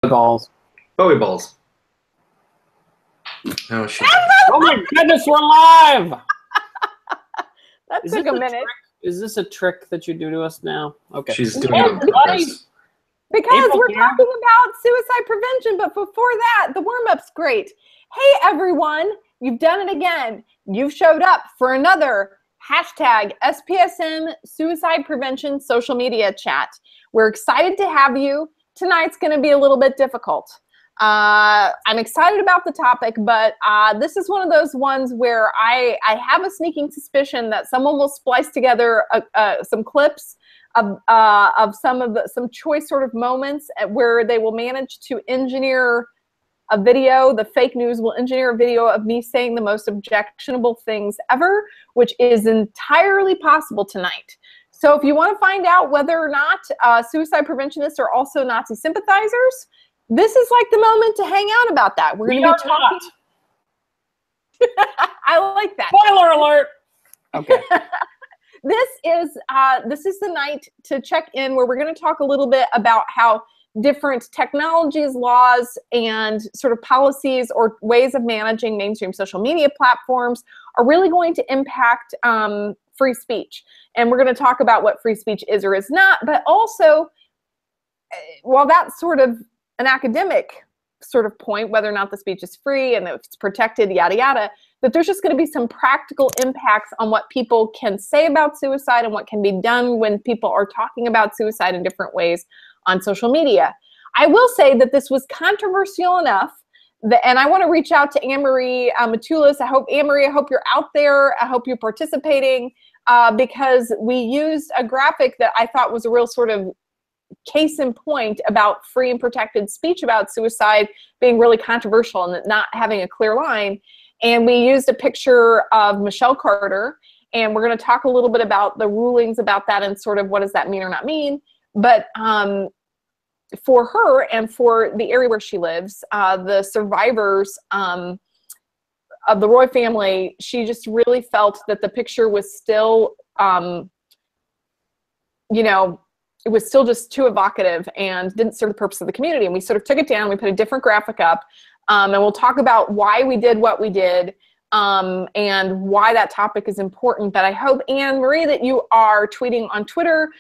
balls. Bowie balls. Oh shit. Oh my goodness, we're live! That took a minute. Is this a trick that you do to us now? Okay. She's doing it on purpose. Because April we're here. talking about suicide prevention, but before that, the warm-up's great. Hey, everyone, you've done it again. You've showed up for another hashtag SPSM suicide prevention social media chat. We're excited to have you. Tonight's going to be a little bit difficult. I'm excited about the topic, but this is one of those ones where I have a sneaking suspicion that someone will splice together some clips of some choice sort of moments where they will manage to engineer a video. The fake news will engineer a video of me saying the most objectionable things ever, which is entirely possible tonight. So if you want to find out whether or not suicide preventionists are also Nazi sympathizers, this is like the moment to hang out about that. We're going to be talking. I like that. Spoiler alert! Okay. This is the night to check in where we're going to talk a little bit about how different technologies, laws, and sort of policies or ways of managing mainstream social media platforms are really going to impact free speech. And we're going to talk about what free speech is or is not, but also, while that's sort of an academic sort of point, whether or not the speech is free and if it's protected, yada, yada, that there's just going to be some practical impacts on what people can say about suicide and what can be done when people are talking about suicide in different ways on social media. I will say that this was controversial enough that, and I want to reach out to Anne-Marie Matulis. Anne-Marie, I hope you're out there. I hope you're participating because we used a graphic that I thought was a real sort of case in point about free and protected speech about suicide being really controversial and not having a clear line. And we used a picture of Michelle Carter, and we're going to talk a little bit about the rulings about that and sort of what does that mean or not mean. But for her and for the area where she lives, the survivors of the Roy family, she just really felt that the picture was still, it was still just too evocative and didn't serve the purpose of the community. And we sort of took it down. We put a different graphic up. And we'll talk about why we did what we did and why that topic is important. But I hope, Anne-Marie, that you are tweeting on Twitter.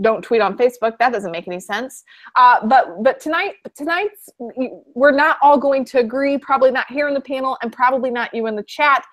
Don't tweet on Facebook. That doesn't make any sense. But tonight's, we're not all going to agree, probably not here in the panel and probably not you in the chat.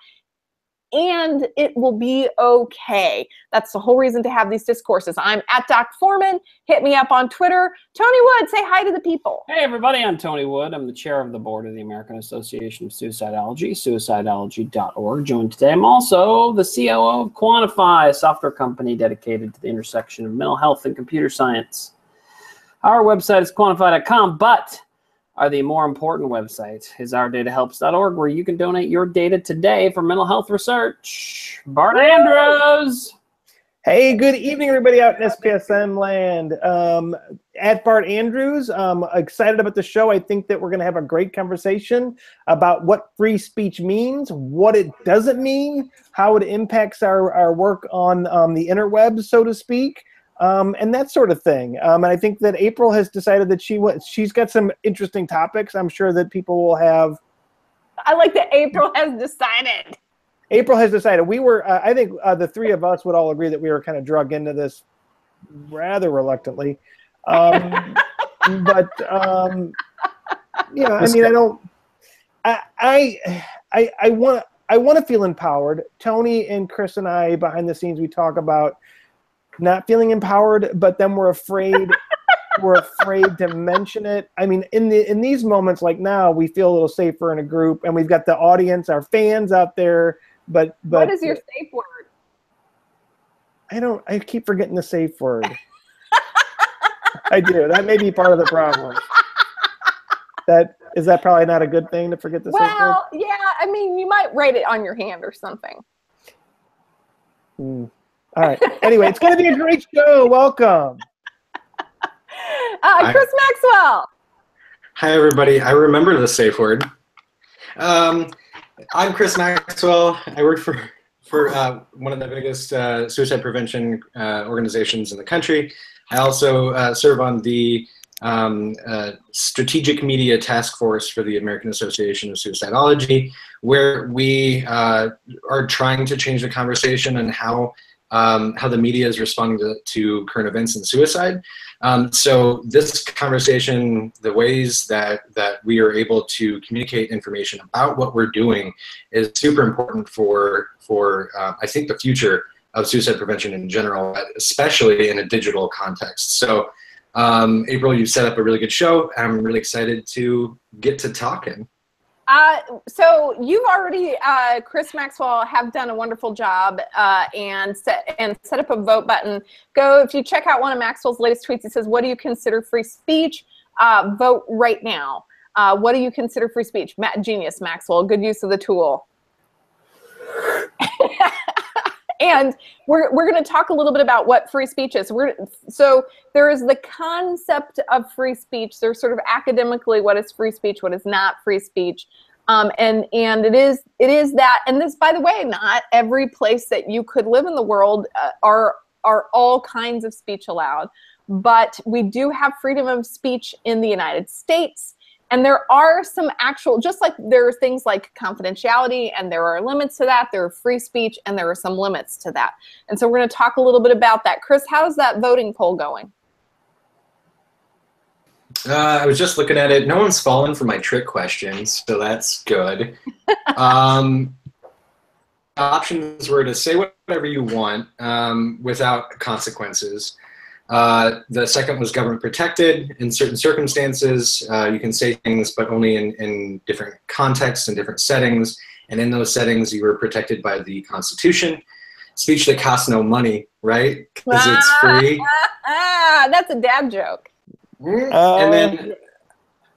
And it will be okay. That's the whole reason to have these discourses. I'm at Doc Foreman. Hit me up on Twitter. Tony Wood, say hi to the people. Hey, everybody. I'm Tony Wood. I'm the chair of the board of the American Association of Suicidology, suicidology.org. Joined today, I'm also the COO of Quantify, a software company dedicated to the intersection of mental health and computer science. Our website is quantify.com, but the more important website is ourdatahelps.org, where you can donate your data today for mental health research. Bart Andrews. Hey, good evening, everybody out in SPSM land. At Bart Andrews, I'm excited about the show. I think that we're going to have a great conversation about what free speech means, what it doesn't mean, how it impacts our work on the interwebs, so to speak. And that sort of thing. And I think that April has decided that she's got some interesting topics. I'm sure that people will have. I like that April has decided. April has decided. We were, I think the three of us would all agree that we were kind of drug into this rather reluctantly. I mean, I want to feel empowered. Tony and Chris and I, behind the scenes, we talk about not feeling empowered, but then we're afraid to mention it. I mean, in these moments like now, we feel a little safer in a group, and we've got the audience, our fans out there. But what is your safe word? I keep forgetting the safe word. I do. That may be part of the problem. Is that probably not a good thing to forget the safe word? Well, yeah. I mean, you might write it on your hand or something. All right. Anyway, it's going to be a great show. Welcome. Chris Maxwell. Hi, everybody. I remember the safe word. I'm Chris Maxwell. I work for one of the biggest suicide prevention organizations in the country. I also serve on the strategic media task force for the American Association of Suicidology, where we are trying to change the conversation on how the media is responding to current events and suicide. So this conversation, the ways that we are able to communicate information about what we're doing is super important for I think the future of suicide prevention in general, especially in a digital context. So April, you set up a really good show. I'm really excited to get to talking. So you've already, Chris Maxwell, have done a wonderful job and set up a vote button. Go, if you check out one of Maxwell's latest tweets, he says, "What do you consider free speech? Vote right now." What do you consider free speech? Genius, Maxwell. Good use of the tool. And we're going to talk a little bit about what free speech is. So there is the concept of free speech. There's sort of academically what is free speech, what is not free speech. And it is that, and this, by the way, not every place that you could live in the world are all kinds of speech allowed. But we do have freedom of speech in the United States. And there are some actual, just like there are things like confidentiality, and there are limits to that. There are free speech, and there are some limits to that. And so we're going to talk a little bit about that. Chris, how's that voting poll going? I was just looking at it. No one's fallen for my trick questions, so that's good. Options were to say whatever you want without consequences. The second was government protected. In certain circumstances, you can say things, but only in different contexts and different settings. And in those settings, you were protected by the Constitution. Speech that costs no money, right? Because it's free. That's a dad joke. And then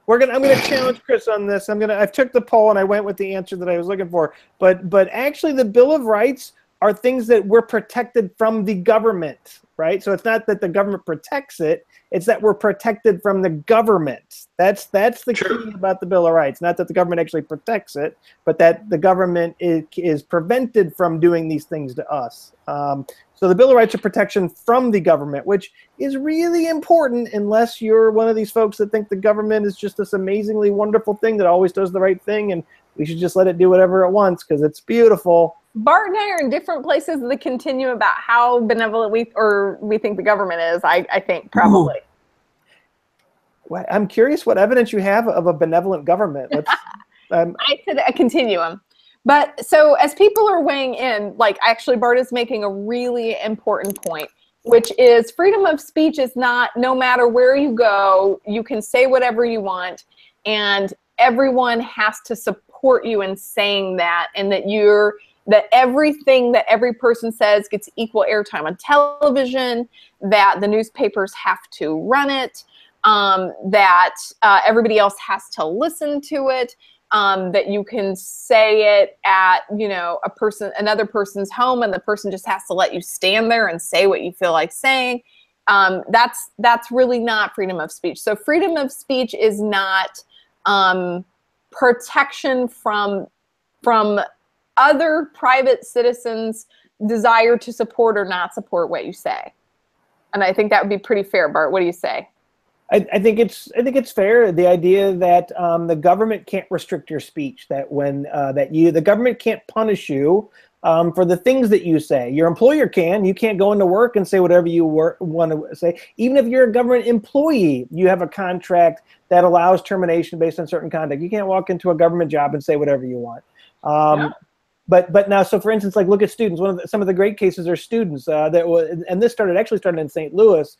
I'm gonna challenge Chris on this. I took the poll and I went with the answer that I was looking for. But actually, the Bill of Rights are things that we're protected from the government, right? So it's not that the government protects it, it's that we're protected from the government. That's the key about the Bill of Rights. Not that the government actually protects it, but that the government is prevented from doing these things to us. So the Bill of Rights are protection from the government, which is really important unless you're one of these folks that think the government is just this amazingly wonderful thing that always does the right thing and we should just let it do whatever it wants because it's beautiful. Bart and I are in different places of the continuum about how benevolent we think the government is, I think, probably. Well, I'm curious what evidence you have of a benevolent government. I said a continuum. But so as people are weighing in, like actually Bart is making a really important point, which is freedom of speech is not, no matter where you go, you can say whatever you want, and everyone has to support you in saying that, and that everything that every person says gets equal airtime on television, that the newspapers have to run it, that everybody else has to listen to it, that you can say it at, another person's home and the person just has to let you stand there and say what you feel like saying. That's really not freedom of speech. So freedom of speech is not protection from other private citizens' desire to support or not support what you say. And I think that would be pretty fair, Bart. What do you say? I think it's fair. The idea that the government can't restrict your speech, that the government can't punish you for the things that you say. Your employer can. You can't go into work and say whatever you want to say. Even if you're a government employee, you have a contract that allows termination based on certain conduct. You can't walk into a government job and say whatever you want. Yeah. But now, so for instance, like look at students. Some of the great cases are students and this actually started in St. Louis.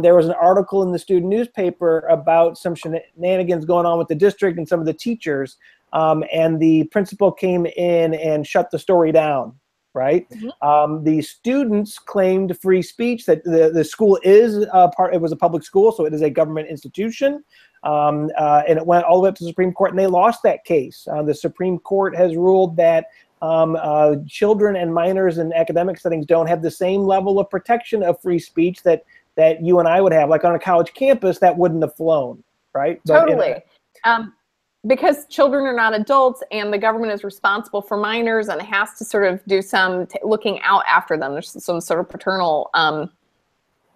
There was an article in the student newspaper about some shenanigans going on with the district and some of the teachers, and the principal came in and shut the story down, right? Mm-hmm. The students claimed free speech, that the school is it was a public school, so it is a government institution, and it went all the way up to the Supreme Court, and they lost that case. The Supreme Court has ruled that children and minors in academic settings don't have the same level of protection of free speech that you and I would have. Like on a college campus, that wouldn't have flown, right? Totally. Because children are not adults and the government is responsible for minors and has to sort of do some looking out after them. There's some sort of paternal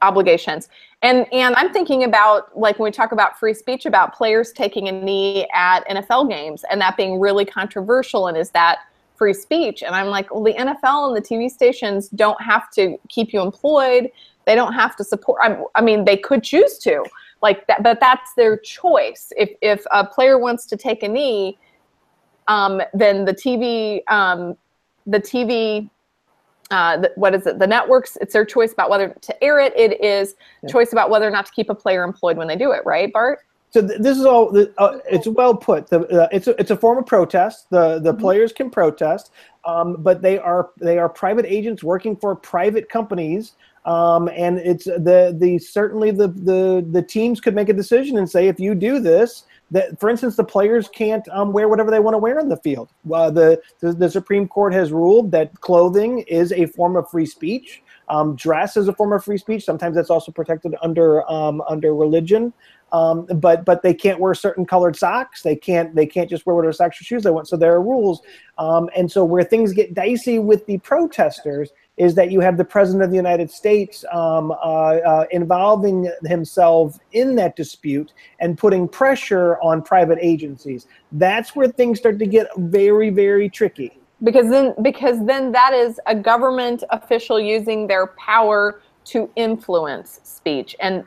obligations. And I'm thinking about, like, when we talk about free speech, about players taking a knee at NFL games and that being really controversial, and is that free speech? And I'm like, well, the NFL and the TV stations don't have to keep you employed. They don't have to support. I mean, they could choose to, like that, but that's their choice. If a player wants to take a knee, then the TV, what is it? The networks, it's their choice about whether to air it. It is choice about whether or not to keep a player employed when they do it, right, Bart? So this is all. It's well put. It's a form of protest. The players can protest, but they are private agents working for private companies, and it's certainly the teams could make a decision and say, if you do this, that, for instance, the players can't wear whatever they want to wear in the field. The Supreme Court has ruled that clothing is a form of free speech. Dress is a form of free speech. Sometimes that's also protected under religion. But they can't wear certain colored socks. They can't just wear whatever socks or shoes they want. So there are rules. And so where things get dicey with the protesters is that you have the President of the United States involving himself in that dispute and putting pressure on private agencies. That's where things start to get very, very tricky. Because then that is a government official using their power to influence speech. And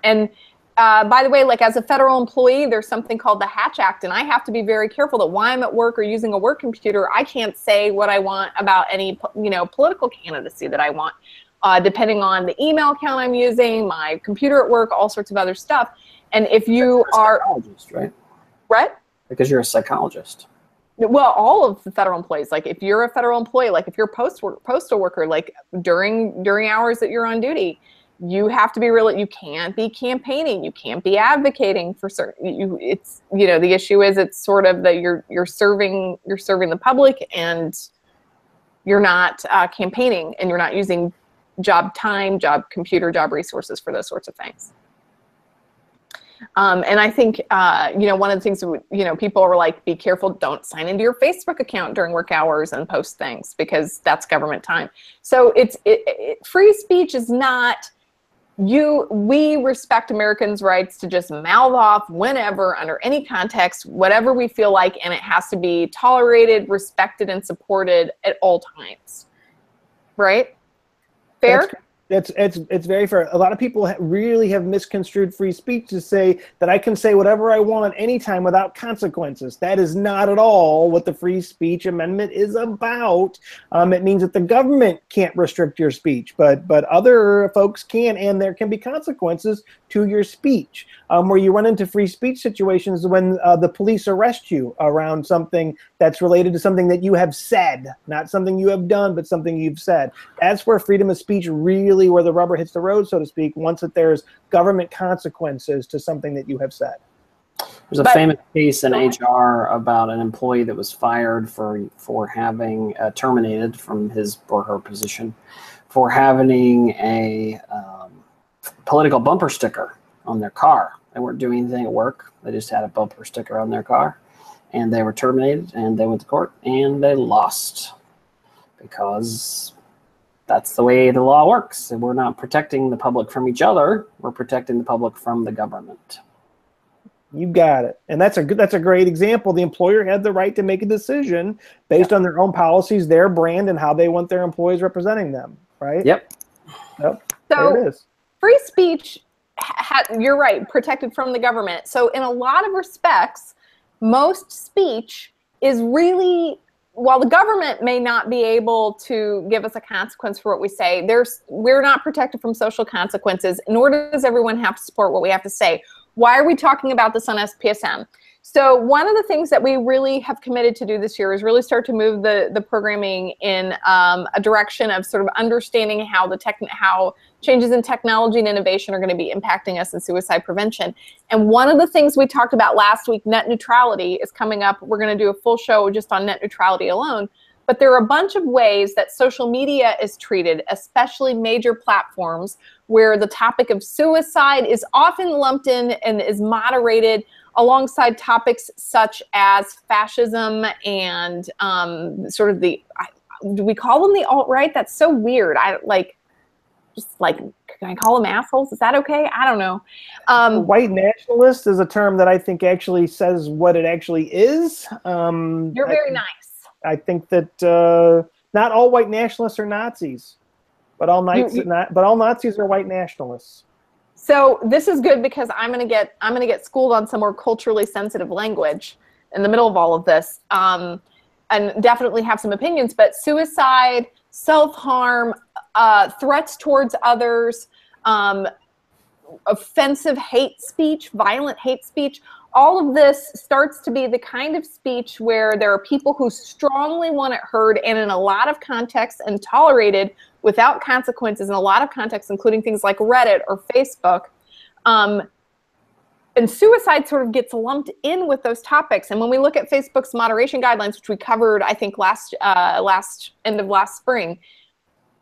by the way, like, as a federal employee, there's something called the Hatch Act, and I have to be very careful that while I'm at work or using a work computer, I can't say what I want about any, political candidacy that I want, depending on the email account I'm using, my computer at work, all sorts of other stuff. And if you are a psychologist, right? What? Because you're a psychologist. Well, all of the federal employees, like if you're a federal employee, like if you're a postal worker, like during hours that you're on duty, you have to be you can't be campaigning, you can't be advocating for certain, the issue is, it's sort of that you're serving the public, and you're not campaigning, and you're not using job time, job computer, job resources for those sorts of things. And I think, one of the things, people are like, be careful, don't sign into your Facebook account during work hours and post things, because that's government time. So free speech is not, we respect Americans' rights to just mouth off whenever, under any context, whatever we feel like, and it has to be tolerated, respected, and supported at all times. Right? Fair? It's very fair. A lot of people really have misconstrued free speech to say that I can say whatever I want anytime without consequences. That is not at all what the Free Speech Amendment is about. It means that the government can't restrict your speech, but other folks can, and there can be consequences to your speech. Where you run into free speech situations when the police arrest you around something that's related to something that you have said, not something you have done, but something you've said. That's where freedom of speech really, where the rubber hits the road, so to speak, once that there's government consequences to something that you have said. There's a famous case in HR about an employee that was fired for having terminated from his or her position for having a political bumper sticker on their car. They weren't doing anything at work. They just had a bumper sticker on their car, and they were terminated, and they went to court, and they lost, because that's the way the law works. And we're not protecting the public from each other. We're protecting the public from the government. You got it. And that's a great example. The employer had the right to make a decision based on their own policies, their brand, and how they want their employees representing them, right? Yep. So there it is. Free speech, you're right, protected from the government. So in a lot of respects, most speech is really, while the government may not be able to give us a consequence for what we say, we're not protected from social consequences, nor does everyone have to support what we have to say. Why are we talking about this on SPSM? So one of the things that we really have committed to do this year is really start to move the programming in a direction of sort of understanding how changes in technology and innovation are going to be impacting us in suicide prevention. And one of the things we talked about last week, net neutrality, is coming up. We're going to do a full show just on net neutrality alone. But there are a bunch of ways that social media is treated, especially major platforms, where the topic of suicide is often lumped in and is moderated alongside topics such as fascism and sort of do we call them the alt-right? That's so weird. Just like can I call them assholes? Is that okay? I don't know. White nationalist is a term that I think actually says what it actually is. You're very nice. I think that not all white nationalists are Nazis, but all Nazis are white nationalists. So this is good because I'm gonna get schooled on some more culturally sensitive language in the middle of all of this, and definitely have some opinions. But suicide, self-harm, threats towards others, offensive hate speech, violent hate speech, all of this starts to be the kind of speech where there are people who strongly want it heard and in a lot of contexts and tolerated without consequences in a lot of contexts, including things like Reddit or Facebook. And suicide sort of gets lumped in with those topics. And when we look at Facebook's moderation guidelines, which we covered, I think, end of last spring,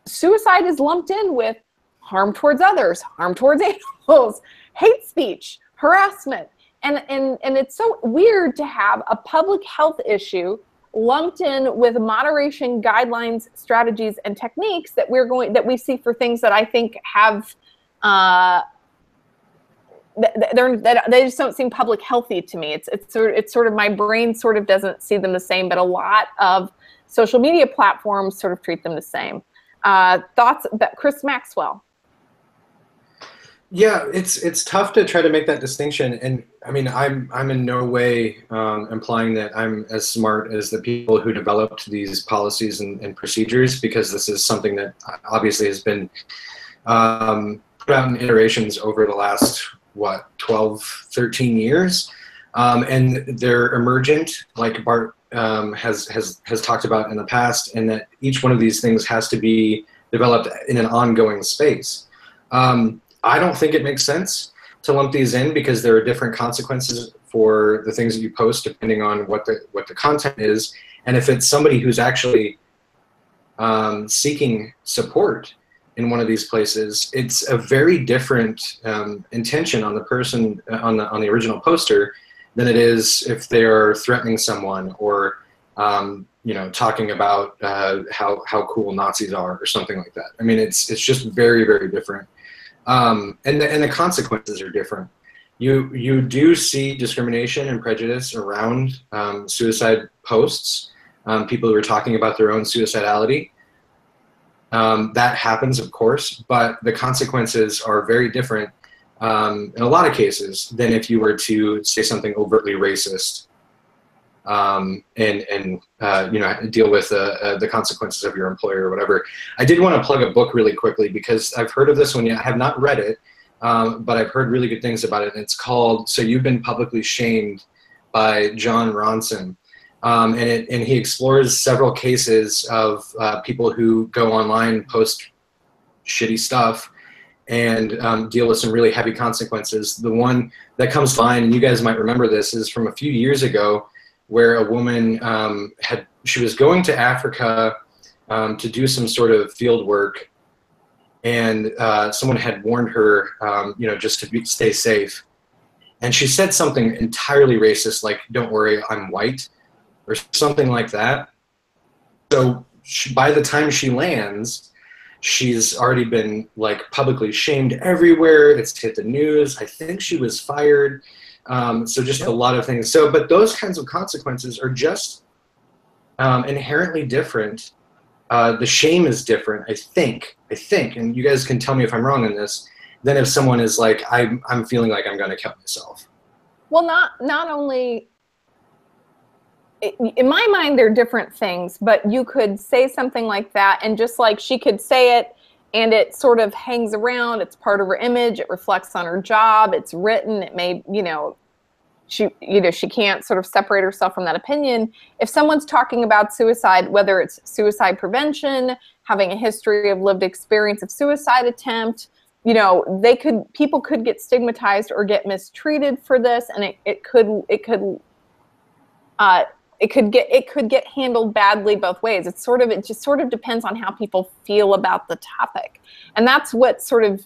suicide is lumped in with harm towards others, harm towards animals, hate speech, harassment. And it's so weird to have a public health issue lumped in with moderation guidelines, strategies, and techniques that we see for things that I think have they just don't seem public healthy to me. It's sort of my brain sort of doesn't see them the same, but a lot of social media platforms sort of treat them the same. Thoughts, Chris Maxwell? Yeah, it's tough to try to make that distinction, and I mean, I'm in no way implying that I'm as smart as the people who developed these policies and procedures, because this is something that obviously has been put out in iterations over the last 12, 13 years, and they're emergent, like Bart has talked about in the past, and that each one of these things has to be developed in an ongoing space. I don't think it makes sense to lump these in, because there are different consequences for the things that you post depending on what the content is, and if it's somebody who's actually seeking support in one of these places, it's a very different intention on the person on the original poster than it is if they are threatening someone or talking about how cool Nazis are or something like that. I mean, it's just very, very different. And the consequences are different. You do see discrimination and prejudice around suicide posts, people who are talking about their own suicidality. That happens, of course, but the consequences are very different in a lot of cases than if you were to say something overtly racist and deal with the consequences of your employer or whatever. I did want to plug a book really quickly, because I've heard of this one. I have not read it, but I've heard really good things about it. And it's called "So You've Been Publicly Shamed" by John Ronson. And he explores several cases of people who go online, post shitty stuff, and deal with some really heavy consequences. The one that comes to mind, and you guys might remember this, is from a few years ago, where a woman she was going to Africa to do some sort of field work, and someone had warned her, just to stay safe. And she said something entirely racist, like, "Don't worry, I'm white," or something like that. So by the time she lands, she's already been publicly shamed everywhere. It's hit the news. I think she was fired. So just a lot of things. So, but those kinds of consequences are just inherently different. The shame is different, I think, and you guys can tell me if I'm wrong in this, than if someone is like, I'm feeling like I'm going to kill myself. Well, not only, in my mind, they're different things, but you could say something like that, and just like she could say it, and it sort of hangs around. It's part of her image. It reflects on her job. It's written. It may, she can't sort of separate herself from that opinion. If someone's talking about suicide, whether it's suicide prevention, having a history of lived experience of suicide attempt, people could get stigmatized or get mistreated for this, and it could get handled badly both ways. It just sort of depends on how people feel about the topic. And that's what's sort of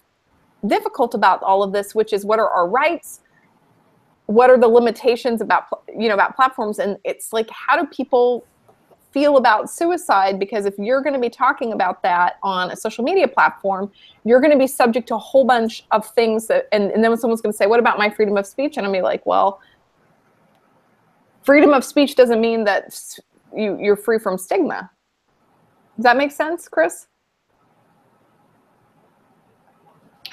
difficult about all of this, which is, what are our rights? What are the limitations about platforms? And it's like, how do people feel about suicide, because if you're going to be talking about that on a social media platform, you're going to be subject to a whole bunch of things that, and then when someone's going to say, what about my freedom of speech? And I'm going to be like, well, freedom of speech doesn't mean that you're free from stigma. Does that make sense, Chris?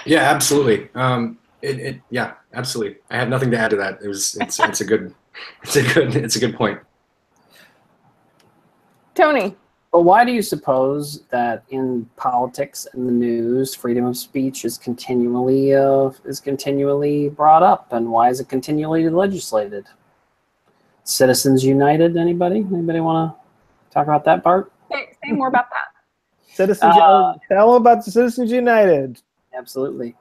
Yeah, absolutely. Yeah, absolutely. I have nothing to add to that. It's a good point. Tony. But why do you suppose that in politics and the news, freedom of speech is continually brought up, and why is it continually legislated? Citizens United. Anybody want to talk about that part? Say more about that. Tell them about the Citizens United. Absolutely.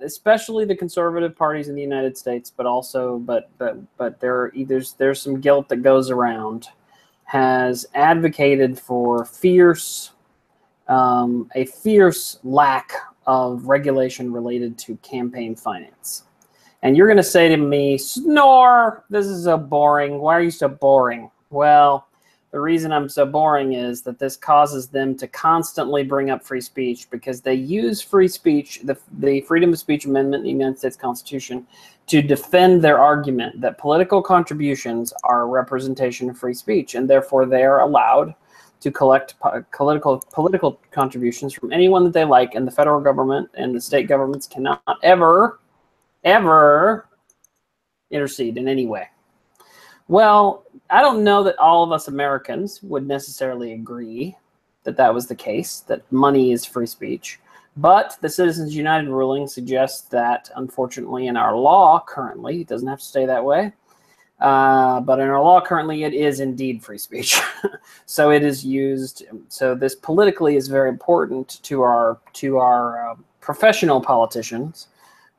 Especially the conservative parties in the United States, but also, but there's some guilt that goes around, has advocated for a fierce lack of regulation related to campaign finance. And you're going to say to me, snore, this is so boring. Why are you so boring? Well, the reason I'm so boring is that this causes them to constantly bring up free speech, because they use free speech, the Freedom of Speech Amendment in the United States Constitution, to defend their argument that political contributions are a representation of free speech, and therefore they are allowed to collect political contributions from anyone that they like, and the federal government and the state governments cannot ever intercede in any way. Well, I don't know that all of us Americans would necessarily agree that that was the case, that money is free speech. But the Citizens United ruling suggests that, unfortunately, in our law currently, it doesn't have to stay that way, but in our law currently, it is indeed free speech. So it is used. So this politically is very important to our professional politicians,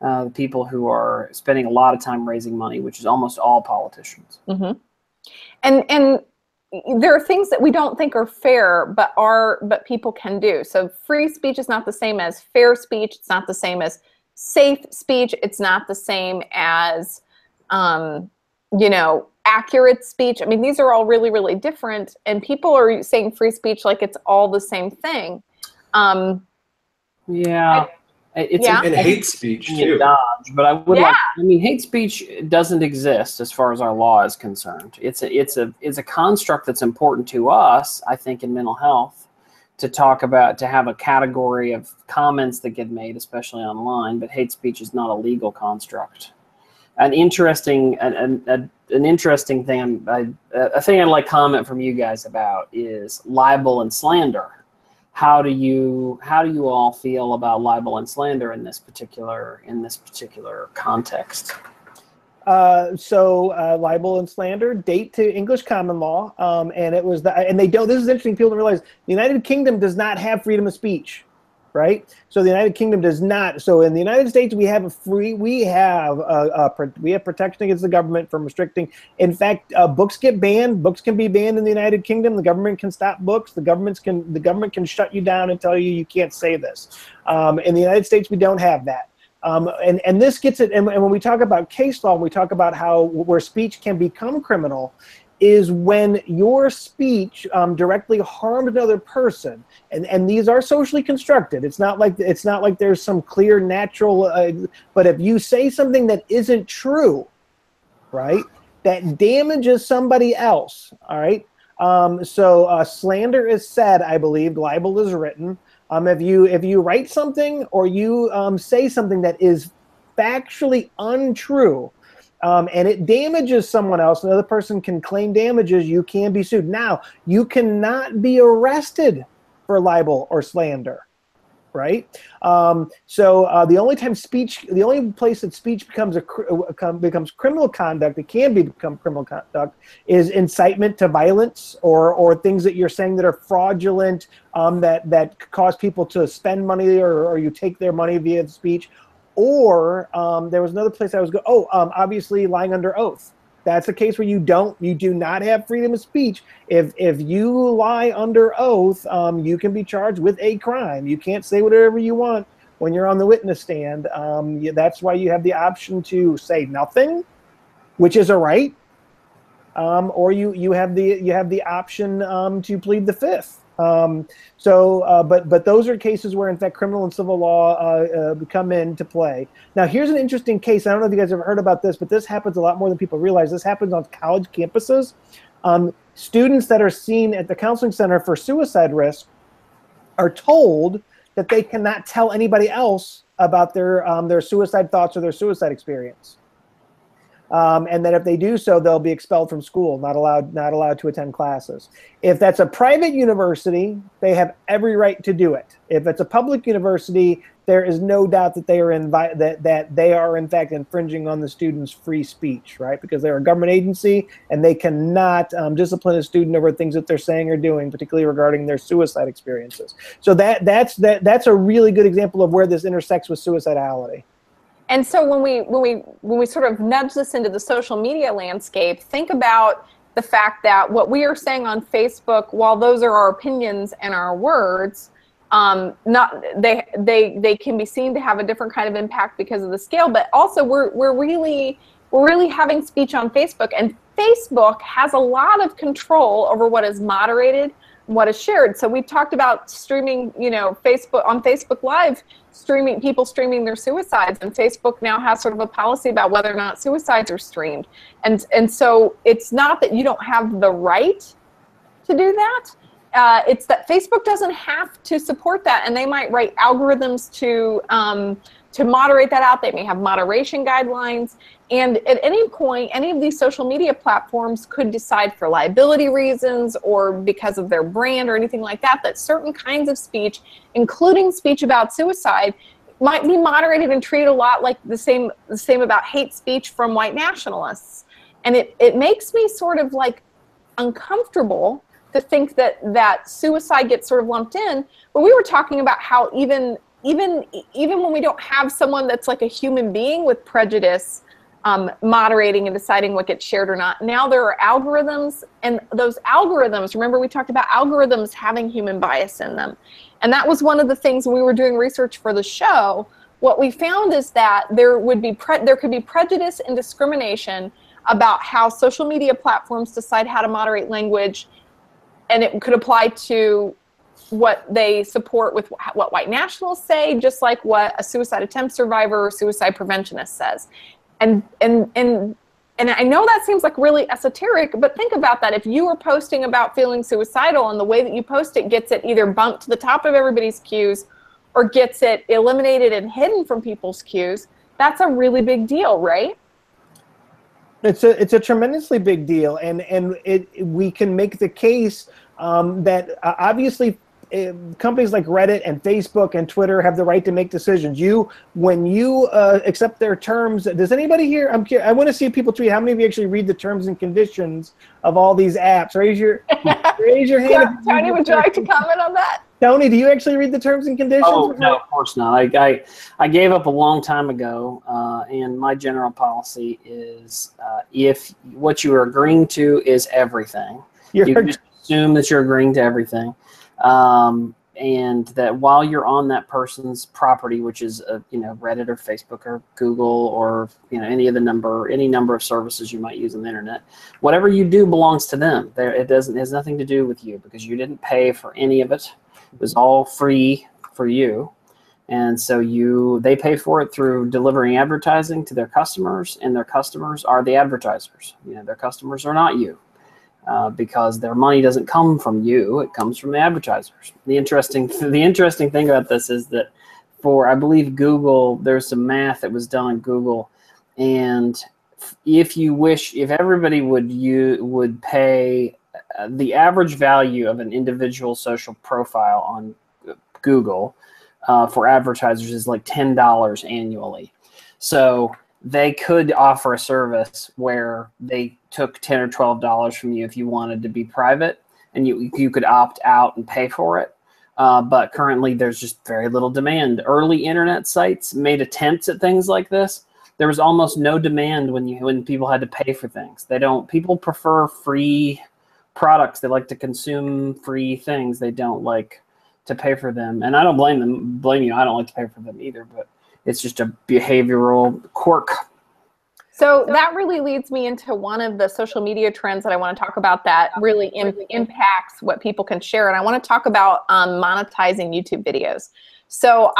the people who are spending a lot of time raising money, which is almost all politicians. Mm-hmm. And there are things that we don't think are fair, but people can do. So free speech is not the same as fair speech. It's not the same as safe speech. It's not the same as, accurate speech. I mean, these are all really, really different. And people are saying free speech like it's all the same thing. Yeah. And hate speech too. But I would hate speech doesn't exist as far as our law is concerned. It's a construct that's important to us, I think, in mental health, to have a category of comments that get made, especially online. But hate speech is not a legal construct. An interesting thing, a thing I'd like to comment from you guys about is libel and slander. How do you all feel about libel and slander in this particular context? So libel and slander date to English common law, and it was this is interesting. People don't realize the United Kingdom does not have freedom of speech, right? So the United Kingdom does not. So in the United States, we have protection against the government from restricting. In fact, books get banned. Books can be banned in the United Kingdom. The government can stop books. The government can shut you down and tell you can't say this. In the United States, we don't have that. And this gets it. And when we talk about case law, we talk about where speech can become criminal, is when your speech directly harmed another person, and these are socially constructed. It's not like there's some clear natural. But if you say something that isn't true, right, that damages somebody else. All right. So slander is said, I believe. Libel is written. If you write something or you say something that is factually untrue, and it damages someone else, another person can claim damages, you can be sued. Now, you cannot be arrested for libel or slander, right? So the only place that speech becomes criminal conduct, it can become criminal conduct, is incitement to violence or things that you're saying that are fraudulent, that cause people to spend money or you take their money via the speech. Or there was another place I was going. Obviously lying under oath. That's a case where you do not have freedom of speech. If you lie under oath, you can be charged with a crime. You can't say whatever you want when you're on the witness stand. That's why you have the option to say nothing, which is a right, or you have the option to plead the fifth. But those are cases where, in fact, criminal and civil law come into play. Now, here's an interesting case. I don't know if you guys have heard about this, but this happens a lot more than people realize. This happens on college campuses. Students that are seen at the counseling center for suicide risk are told that they cannot tell anybody else about their suicide thoughts or their suicide experience. And that if they do so, they'll be expelled from school, not allowed to attend classes. If that's a private university, they have every right to do it. If it's a public university, there is no doubt that they are that they are in fact infringing on the student's free speech, right? Because they're a government agency and they cannot discipline a student over things that they're saying or doing, particularly regarding their suicide experiences. So that's a really good example of where this intersects with suicidality. And so when we sort of nudge this into the social media landscape, think about the fact that what we are saying on Facebook, while those are our opinions and our words, they can be seen to have a different kind of impact because of the scale. But also we're really having speech on Facebook, and Facebook has a lot of control over what is moderated, what is shared. So we talked about streaming, Facebook on Facebook Live, people streaming their suicides, and Facebook now has sort of a policy about whether or not suicides are streamed. And so it's not that you don't have the right to do that. It's that Facebook doesn't have to support that, and they might write algorithms to moderate that out. They may have moderation guidelines, and at any point, any of these social media platforms could decide for liability reasons or because of their brand or anything like that, that certain kinds of speech, including speech about suicide, might be moderated and treated a lot like the same about hate speech from white nationalists. And it makes me sort of like uncomfortable to think that suicide gets sort of lumped in. But we were talking about how even when we don't have someone that's like a human being with prejudice moderating and deciding what gets shared or not, now there are algorithms, and those algorithms, remember we talked about algorithms having human bias in them. And that was one of the things when we were doing research for the show. What we found is that there could be prejudice and discrimination about how social media platforms decide how to moderate language, and it could apply to what they support with what white nationalists say, just like what a suicide attempt survivor or suicide preventionist says. And I know that seems like really esoteric, but think about that. If you are posting about feeling suicidal and the way that you post it gets it either bumped to the top of everybody's queues or gets it eliminated and hidden from people's queues, that's a really big deal, right? It's a tremendously big deal, and we can make the case that obviously companies like Reddit and Facebook and Twitter have the right to make decisions. When you accept their terms, does anybody here? I want to see people tweet. How many of you actually read the terms and conditions of all these apps? Raise your hand. Tony, would you like to comment on that? Tony, do you actually read the terms and conditions? Oh, no, of course not. I gave up a long time ago, and my general policy is if what you are agreeing to is everything, you just assume that you're agreeing to everything, and that while you're on that person's property, which is Reddit or Facebook or Google or any number of services you might use on the internet, whatever you do belongs to them. It has nothing to do with you because you didn't pay for any of it. It was all free for you, and so they pay for it through delivering advertising to their customers, and their customers are the advertisers. Their customers are not you, because their money doesn't come from you; it comes from the advertisers. The interesting thing about this is that for, I believe, Google, there's some math that was done on Google, and if everybody would pay. The average value of an individual social profile on Google for advertisers is like $10 annually. So they could offer a service where they took $10 or $12 from you if you wanted to be private, and you could opt out and pay for it. But currently there's just very little demand. Early internet sites made attempts at things like this. There was almost no demand when people had to pay for things. People prefer free products. They like to consume free things. They don't like to pay for them, and I don't blame you. I don't like to pay for them either, but it's just a behavioral quirk. So that really leads me into one of the social media trends that I want to talk about that really impacts what people can share. And I want to talk about monetizing YouTube videos. So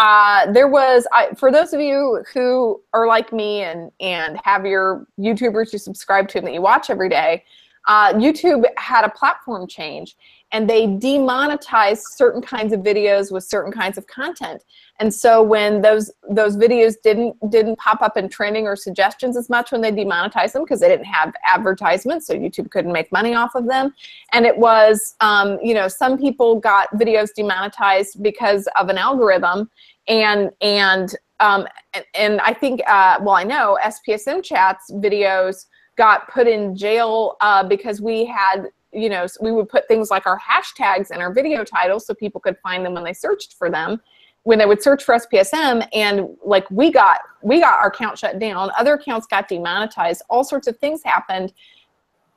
for those of you who are like me and have your YouTubers you subscribe to and that you watch every day, YouTube had a platform change, and they demonetized certain kinds of videos with certain kinds of content. And so when those videos didn't pop up in trending or suggestions as much when they demonetized them, because they didn't have advertisements, so YouTube couldn't make money off of them. And it was, you know, some people got videos demonetized because of an algorithm, and I think, well, I know SPSM Chat's videos got put in jail because we had, you know, we would put things like our hashtags in our video titles so people could find them when they searched for them, when they would search for SPSM, and like we got our account shut down, other accounts got demonetized, all sorts of things happened,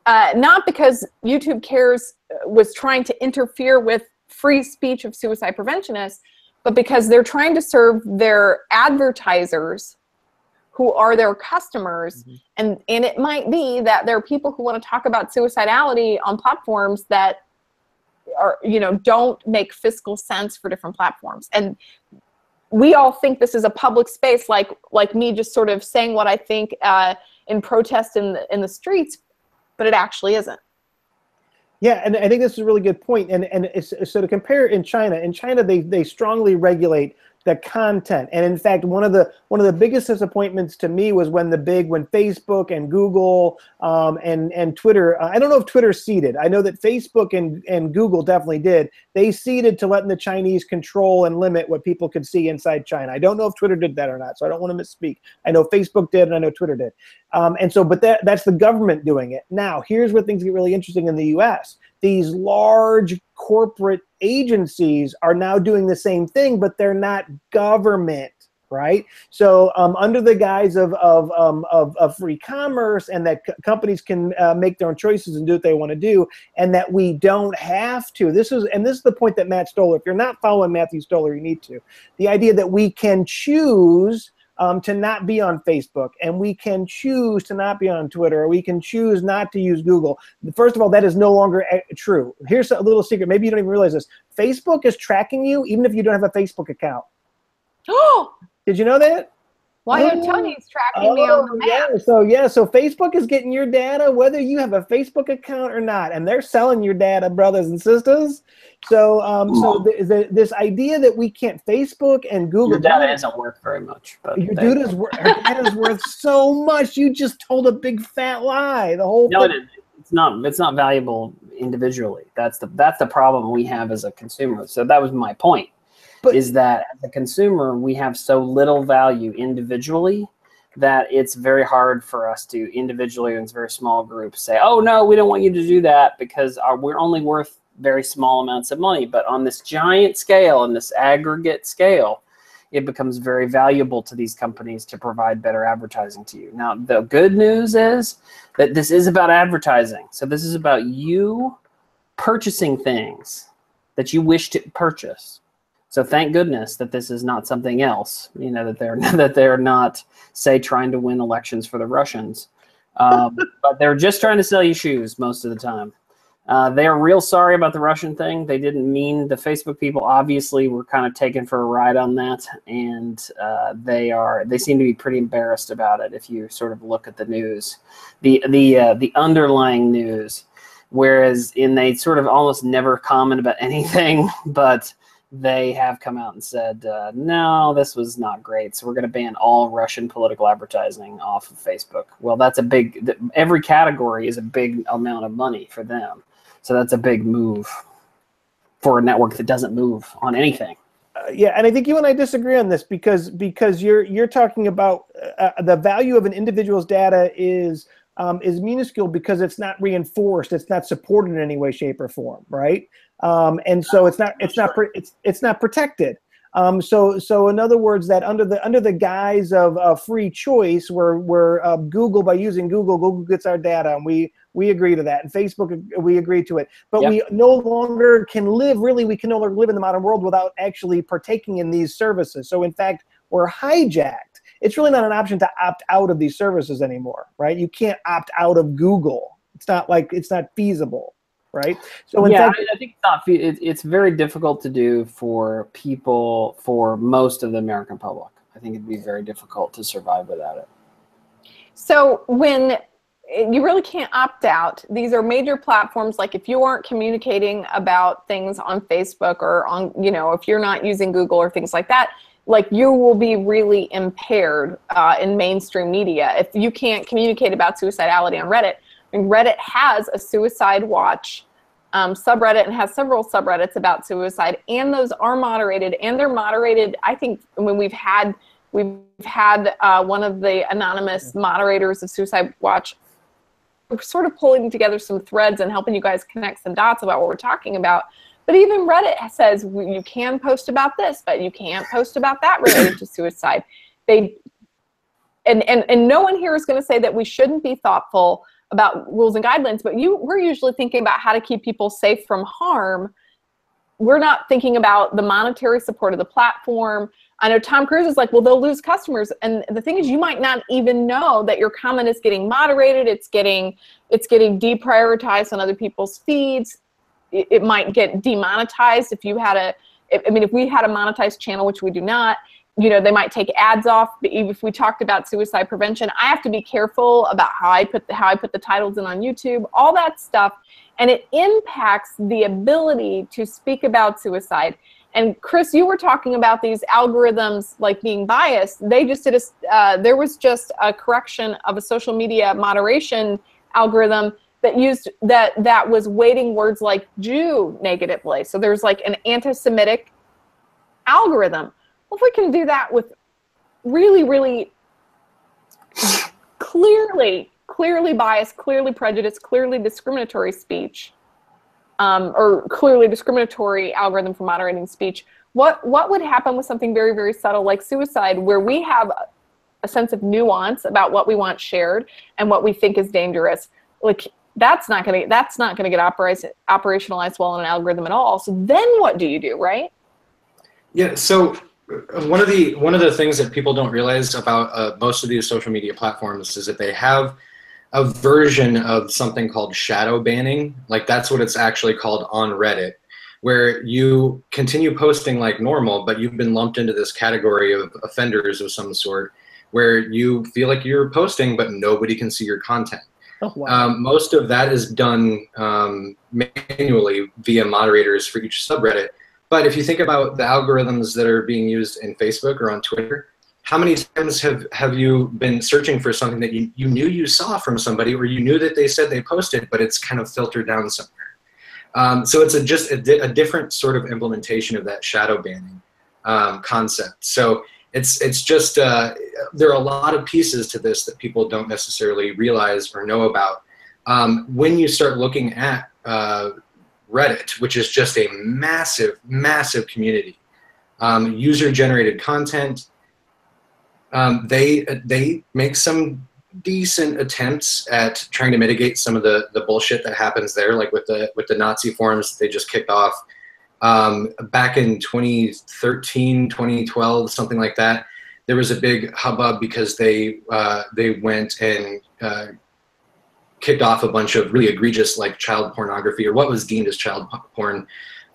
not because YouTube Cares was trying to interfere with free speech of suicide preventionists, but because they're trying to serve their advertisers who are their customers. And it might be that there are people who want to talk about suicidality on platforms that are, you know, don't make fiscal sense for different platforms. And we all think this is a public space, like me just sort of saying what I think in protest in the streets, but it actually isn't. Yeah, and I think this is a really good point. And so to compare in China they strongly regulate the content. And in fact, one of the biggest disappointments to me was when Facebook and Google and Twitter, I don't know if Twitter ceded. I know that Facebook and Google definitely did. They ceded to letting the Chinese control and limit what people could see inside China. I don't know if Twitter did that or not, so I don't want to misspeak. I know Facebook did, and I know Twitter did. But that's the government doing it. Now, here's where things get really interesting in the US. These large corporate agencies are now doing the same thing, but they're not government, right? So under the guise of free commerce, and that companies can make their own choices and do what they want to do, and that we don't have to. This is the point that Matt Stoller, if you're not following Matthew Stoller, you need to. The idea that we can choose to not be on Facebook, and we can choose to not be on Twitter, or we can choose not to use Google. First of all, that is no longer true. Here's a little secret. Maybe you don't even realize this. Facebook is tracking you even if you don't have a Facebook account. Oh! Did you know that? Well, you're telling me it's tracking me on the map. So Facebook is getting your data whether you have a Facebook account or not, and they're selling your data, brothers and sisters. So this idea that we can't Facebook and Google, your data isn't worth very much, but your data's worth so much. You just told a big fat lie. The whole thing. It's not valuable individually. That's the problem we have as a consumer. So that was my point. Is that as a consumer, we have so little value individually that it's very hard for us to individually, in very small groups, say, oh, no, we don't want you to do that because we're only worth very small amounts of money. But on this giant scale, and this aggregate scale, it becomes very valuable to these companies to provide better advertising to you. Now, the good news is that this is about advertising. So this is about you purchasing things that you wish to purchase. So thank goodness that this is not something else, you know, that they're not, say, trying to win elections for the Russians. But they're just trying to sell you shoes most of the time. They are real sorry about the Russian thing. They didn't mean, the Facebook people obviously were kind of taken for a ride on that, and they seem to be pretty embarrassed about it if you sort of look at the news, the underlying news, whereas they sort of almost never comment about anything, but they have come out and said, no, this was not great, so we're going to ban all Russian political advertising off of Facebook. Well, every category is a big amount of money for them. So that's a big move for a network that doesn't move on anything. Yeah, and I think you and I disagree on this because you're talking about the value of an individual's data is minuscule because it's not reinforced, it's not supported in any way, shape, or form, right? And so it's not protected. So in other words, that under the guise of free choice, where Google, by using Google gets our data, and we agree to that, and Facebook, we agree to it. But we no longer can live. Really, we can no longer live in the modern world without actually partaking in these services. So in fact, we're hijacked. it's really not an option to opt out of these services anymore, right? You can't opt out of Google. It's not feasible, right? So in fact, I think it's very difficult to do for people, for most of the American public. I think it'd be very difficult to survive without it. So when you really can't opt out, these are major platforms. Like if you aren't communicating about things on Facebook or on, if you're not using Google or things like that, like you will be really impaired in mainstream media if you can't communicate about suicidality on Reddit. I mean, Reddit has a suicide watch subreddit and has several subreddits about suicide, and those are moderated, and they're moderated. I think when we've had one of the anonymous moderators of Suicide Watch sort of pulling together some threads and helping you guys connect some dots about what we're talking about. But even Reddit says you can post about this, but you can't post about that related to suicide. And no one here is going to say that we shouldn't be thoughtful about rules and guidelines, but we're usually thinking about how to keep people safe from harm. We're not thinking about the monetary support of the platform. I know Tom Cruise is like, well, they'll lose customers. And the thing is, you might not even know that your comment is getting moderated. It's getting deprioritized on other people's feeds. It might get demonetized if we had a monetized channel, which we do not, they might take ads off. If we talked about suicide prevention, I have to be careful about how I put the titles in on YouTube, all that stuff. And it impacts the ability to speak about suicide. And Chris, you were talking about these algorithms like being biased. They just did there was just a correction of a social media moderation algorithm that used that was weighting words like Jew negatively. So there's like an anti-Semitic algorithm. Well, if we can do that with really, really clearly biased, clearly prejudiced, clearly discriminatory speech, or clearly discriminatory algorithm for moderating speech, what would happen with something very, very subtle like suicide, where we have a sense of nuance about what we want shared and what we think is dangerous? Like that's not going to get operationalized well in an algorithm at all. So then what do you do, right? Yeah. So one of the things that people don't realize about most of these social media platforms is that they have a version of something called shadow banning. Like that's what it's actually called on Reddit, where you continue posting like normal, but you've been lumped into this category of offenders of some sort, where you feel like you're posting, but nobody can see your content. Oh, wow. Most of that is done manually via moderators for each subreddit. But if you think about the algorithms that are being used in Facebook or on Twitter, how many times have you been searching for something that you knew you saw from somebody, or you knew that they said they posted, but it's kind of filtered down somewhere? So it's just a different sort of implementation of that shadow banning concept. So it's just there are a lot of pieces to this that people don't necessarily realize or know about. When you start looking at Reddit, which is just a massive, massive community, user-generated content. They make some decent attempts at trying to mitigate some of the bullshit that happens there, like with the Nazi forums they just kicked off back in 2013, 2012, something like that. There was a big hubbub because they went and kicked off a bunch of really egregious, like child pornography, or what was deemed as child porn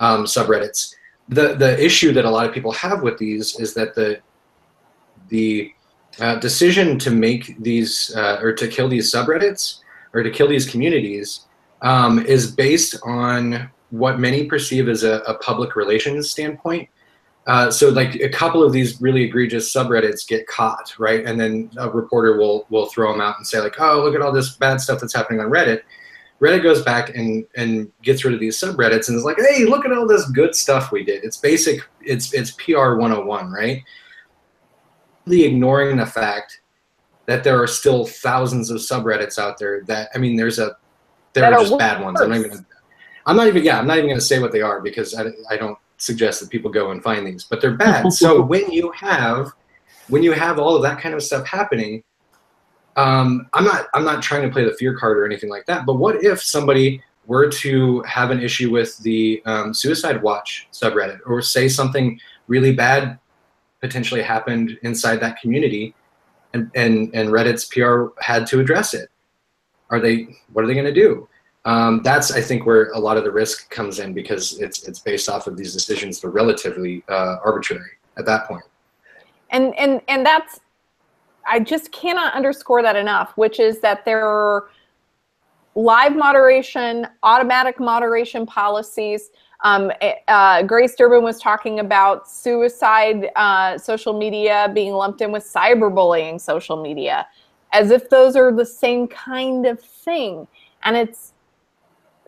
subreddits. The issue that a lot of people have with these is that the decision to make these or to kill these subreddits or to kill these communities is based on what many perceive as a public relations standpoint. So like a couple of these really egregious subreddits get caught, right? And then a reporter will throw them out and say like, oh, look at all this bad stuff that's happening on Reddit. Reddit goes back and gets rid of these subreddits and is like, hey, look at all this good stuff we did. It's PR 101, right? Ignoring the fact that there are still thousands of subreddits out there that, I mean, there are just bad ones. I'm not even going to say what they are because I don't suggest that people go and find these, but they're bad. So when you have all of that kind of stuff happening, I'm not trying to play the fear card or anything like that, but what if somebody were to have an issue with the Suicide Watch subreddit, or say something really bad potentially happened inside that community, and Reddit's PR had to address it. What are they going to do? That's, I think, where a lot of the risk comes in, because it's based off of these decisions that are relatively arbitrary at that point. And that's, I just cannot underscore that enough, which is that there are live moderation, automatic moderation policies. Grace Durbin was talking about suicide social media being lumped in with cyberbullying social media, as if those are the same kind of thing. And it's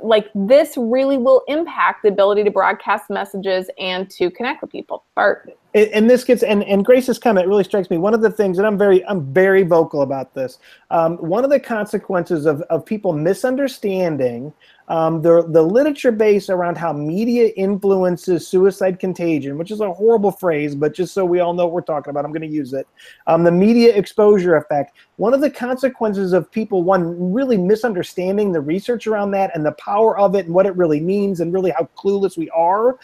like, this really will impact the ability to broadcast messages and to connect with people. Bart. And this gets, and Grace's comment really strikes me. One of the things, and I'm very vocal about this. One of the consequences of people misunderstanding the literature base around how media influences suicide contagion, which is a horrible phrase, but just so we all know what we're talking about, I'm going to use it. The media exposure effect. One of the consequences of people, really misunderstanding the research around that and the power of it and what it really means and really how clueless we are,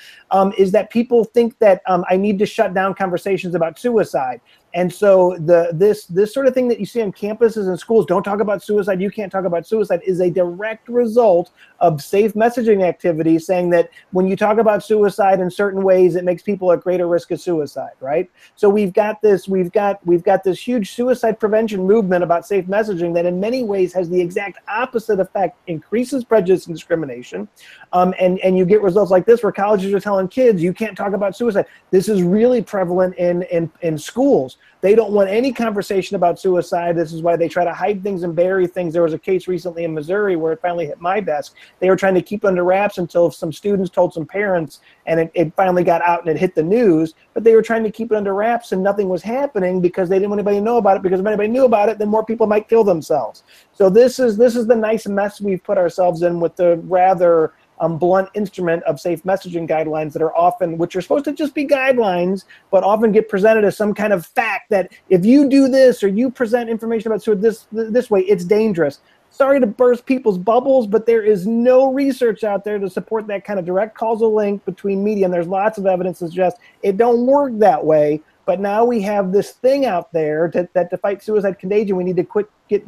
is that people think that I need to shut down conversations about suicide. And so this sort of thing that you see on campuses and schools, don't talk about suicide, you can't talk about suicide, is a direct result of safe messaging activities saying that when you talk about suicide in certain ways, it makes people at greater risk of suicide, right? So we've got this huge suicide prevention movement about safe messaging that in many ways has the exact opposite effect, increases prejudice and discrimination, and you get results like this where colleges are telling kids you can't talk about suicide. This is really prevalent in schools. They don't want any conversation about suicide. This is why they try to hide things and bury things. There was a case recently in Missouri where it finally hit my desk. They were trying to keep it under wraps until some students told some parents, and it finally got out and it hit the news. But they were trying to keep it under wraps, and nothing was happening because they didn't want anybody to know about it, because if anybody knew about it, then more people might kill themselves. So this is the nice mess we've put ourselves in with the rather blunt instrument of safe messaging guidelines that are often, which are supposed to just be guidelines, but often get presented as some kind of fact that if you do this or you present information about suicide this way, it's dangerous. Sorry to burst people's bubbles, but there is no research out there to support that kind of direct causal link between media, and there's lots of evidence to suggest it don't work that way. But now we have this thing out there that to fight suicide contagion, we need to get